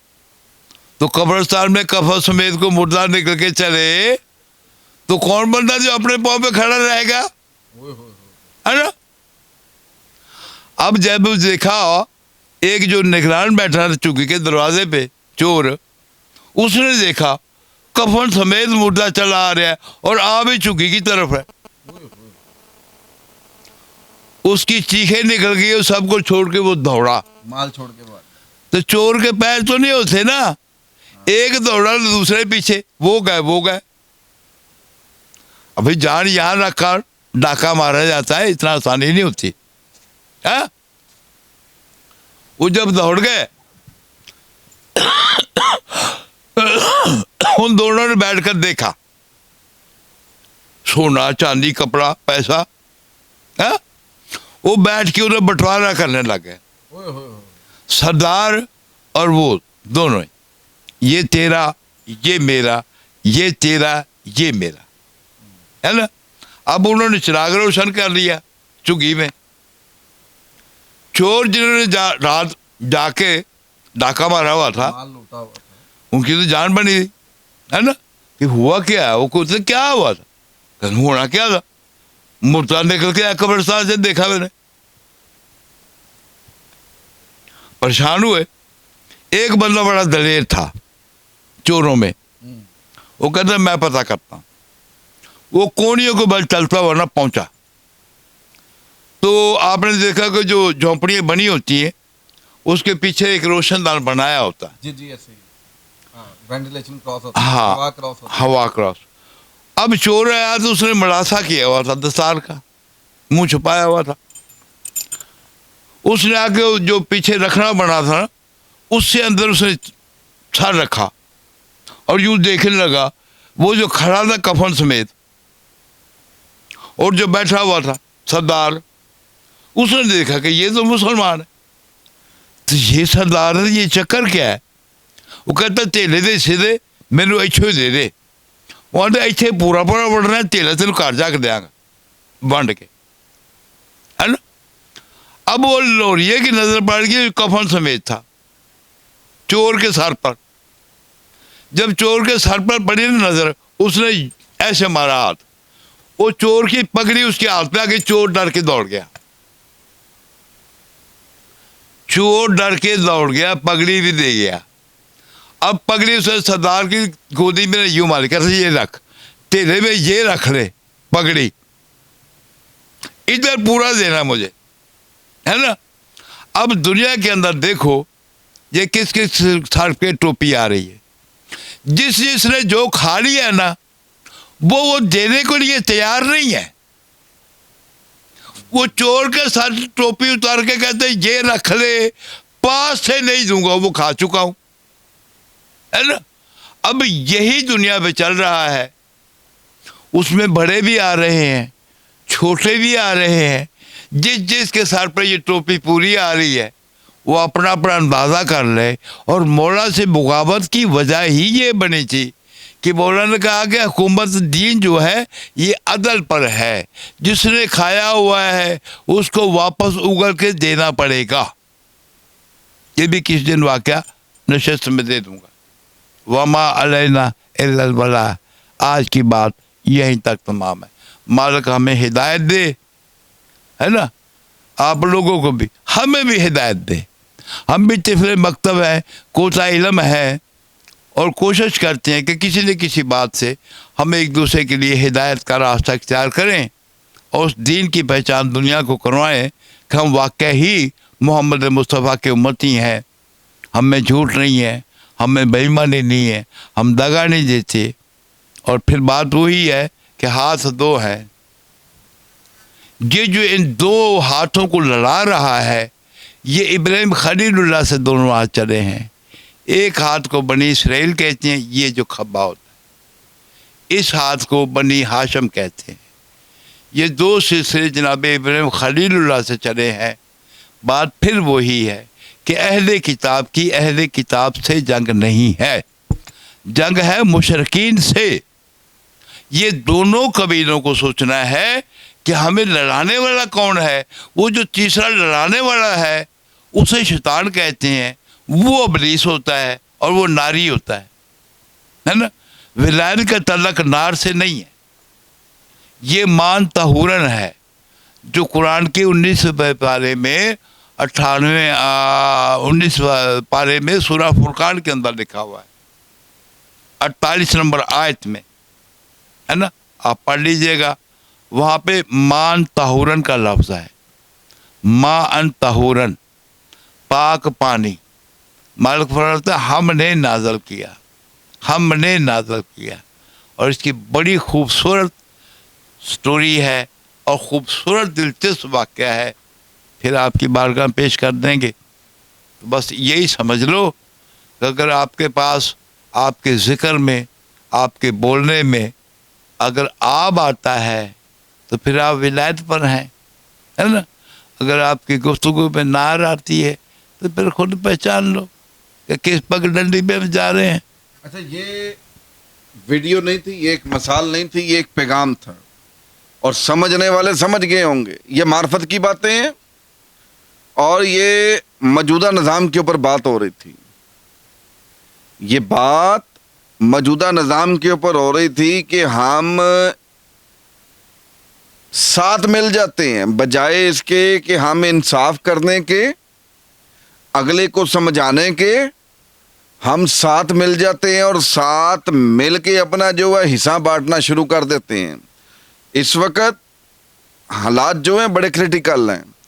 तो कब्रिस्तान में कफन समेत को मुर्दा निकल के चले तो कौन बंदा जो अपने पाँव पे खड़ा रहेगा, है ना। अब जब देखा एक जो निगरान बैठा था चौकी के दरवाजे पे, चोर, उसने देखा कफन समेत मुर्दा चला आ रहा है और आ भी चौकी की तरफ है। उसकी चीखें निकल गई और सबको छोड़ के वो दौड़ा। माल छोड़ के बाद तो चोर के पैर तो नहीं होते ना, एक दौड़ा तो दूसरे पीछे, वो गए। अभी जान यहां रखकर डाका मारा जाता है, इतना आसानी नहीं होती है। वो जब दौड़ गए उन दोनों ने बैठकर देखा, सोना चांदी कपड़ा पैसा है, वो बैठ के उन्हें बंटवारा करने लगे। सरदार और वो दोनों, ये तेरा, ये मेरा, ये तेरा, ये मेरा, है ना। अब उन्होंने चिराग रोशन कर लिया चुगी में। चोर जिन्होंने रात जाके डाका मारा हुआ था, माल लूटा हुआ था, उनकी तो जान बनी थी, है ना, कि हुआ क्या है। वो कुछ क्या हुआ था, होना क्या था, मुर्दा निकल के आया कब्रिस्तान से, देखा मैंने। परेशान हुए। एक बंदा बड़ा दलेर था चोरों में, वो कहता मैं पता करता हूं। वो कोनियों के बल चलता हुआ ना पहुंचा, तो आपने देखा कि जो झोंपड़ियां बनी होती हैं उसके पीछे एक रोशनदान बनाया होता है। जी ऐसे ही, वेंटिलेशन क्रॉस होता है, हाँ, हवा क्रॉस होता है। हवा क्रॉस। अब चोर आया तो उसने मड़ासा किया हुआ था, दस्तार का मुंह छुपाया हुआ था। उसने आके जो पीछे रखना बना था ना, उससे अंदर उसने सर रखा और यूं देखने लगा वो जो खड़ा था कफन समेत, और जो बैठा हुआ था सरदार, उसने देखा कि ये तो मुसलमान है। तो ये सरदार है, ये चक्कर क्या है। वो कहता तेले दे सीधे मैनू इच्छो ही दे दे। वो आते इतने पूरा बढ़ना है, तेला तेन घर जाके देंगा वंड के, है ना। अब वो लोरिये की नजर पड़ गई, कफन समेत था चोर के सर पर। जब चोर के सर पर पड़ी ना नजर, उसने ऐसे मारा हाथ, वो चोर की पगड़ी उसके हाथ पे आ गई। चोर डर के दौड़ गया, चोर डर के दौड़ गया, पगड़ी भी दे गया। अब पगड़ी उसे सरदार की गोदी में यूं मारी, कहते ये रख, तेरे में ये रख ले पगड़ी, इधर पूरा देना मुझे, है ना। अब दुनिया के अंदर देखो ये किस किस सर पे टोपी आ रही है। जिसने जो खा लिया ना, वो देने को लिए तैयार नहीं है। वो चोर के सर टोपी उतार के कहते ये रख ले, पास से नहीं दूंगा, वो खा चुका हूं, है ना। अब यही दुनिया पे चल रहा है। उसमें बड़े भी आ रहे हैं, छोटे भी आ रहे हैं। जिस जिसके सर पर ये टोपी पूरी आ रही है वो अपना अपना अंदाज़ा कर ले। और मौला से बगावत की वजह ही ये बनी थी कि मौला ने कहा कि हुकूमत दीन जो है ये अदल पर है, जिसने खाया हुआ है उसको वापस उगल के देना पड़ेगा। ये भी किस दिन वाक़या नशस्त में दे दूंगा। वमा अलैना इल्लल बलाग। आज की बात यहीं तक तमाम है। मालिक हमें हिदायत दे, है ना, आप लोगों को भी, हमें भी हिदायत दे। हम भी तिफले मकतब है, कोता इल्म है, और कोशिश करते हैं कि किसी न किसी बात से हम एक दूसरे के लिए हिदायत का रास्ता इख्तियार करें और उस दीन की पहचान दुनिया को करवाएं कि हम वाकई ही मोहम्मद मुस्तफ़ा के उम्मती हैं। हम में झूठ नहीं है, हम में बेईमानी नहीं है, हम दगा नहीं देते। और फिर बात वही है कि हाथ दो हैं। ये जो इन दो हाथों को लड़ा रहा है ये इब्राहिम खलीलुल्लाह से दोनों हाथ चले हैं। एक हाथ को बनी इसराइल कहते हैं, ये जो खब्बा होता है, इस हाथ को बनी हाशम कहते हैं। ये दो सिलसिले जनाब इब्राहिम खलीलुल्लाह से चले हैं। बात फिर वही है कि अहले किताब की अहले किताब से जंग नहीं है, जंग है मुशरकीन से। ये दोनों कबीलों को सोचना है कि हमें लड़ाने वाला कौन है। वो जो तीसरा लड़ाने वाला है उसे शैतान कहते हैं, वो इब्लीस होता है और वो नारी होता है ना। विलायत का तल्लक नार से नहीं है, ये मान तहूरन है जो कुरान के 19 पारे में 19 पारे में सूरह फुरकान के अंदर लिखा हुआ है, 48 नंबर आयत में, है ना। आप पढ़ लीजिएगा, वहाँ पे मान तहूरन का लफ्ज़ है। माँ अन तहूरन, पाक पानी। मालिक फरमाता है हमने नाज़ल किया, हमने नाज़ल किया। और इसकी बड़ी खूबसूरत स्टोरी है और ख़ूबसूरत दिलचस्प वाक़या है, फिर आपकी बारगाह में पेश कर देंगे। तो बस यही समझ लो कि अगर आपके पास आपके ज़िक्र में, आपके बोलने में अगर आब आता है तो फिर आप विलायत पर हैं, है ना। अगर आपकी गुफ्तगू में नार आती है तो फिर खुद पहचान लो कि किस पगडंडी पे हम जा रहे हैं। अच्छा, ये वीडियो नहीं थी, ये एक मसाल नहीं थी, ये एक पैगाम था और समझने वाले समझ गए होंगे। ये मार्फत की बातें हैं और ये मौजूदा निज़ाम के ऊपर बात हो रही थी। ये बात मौजूदा निज़ाम के ऊपर हो रही थी कि हम साथ मिल जाते हैं बजाय इसके कि हम इंसाफ करने के, अगले को समझाने के। हम साथ मिल जाते हैं और साथ मिल के अपना जो है हिस्सा बांटना शुरू कर देते हैं। इस वक्त हालात जो हैं बड़े क्रिटिकल हैं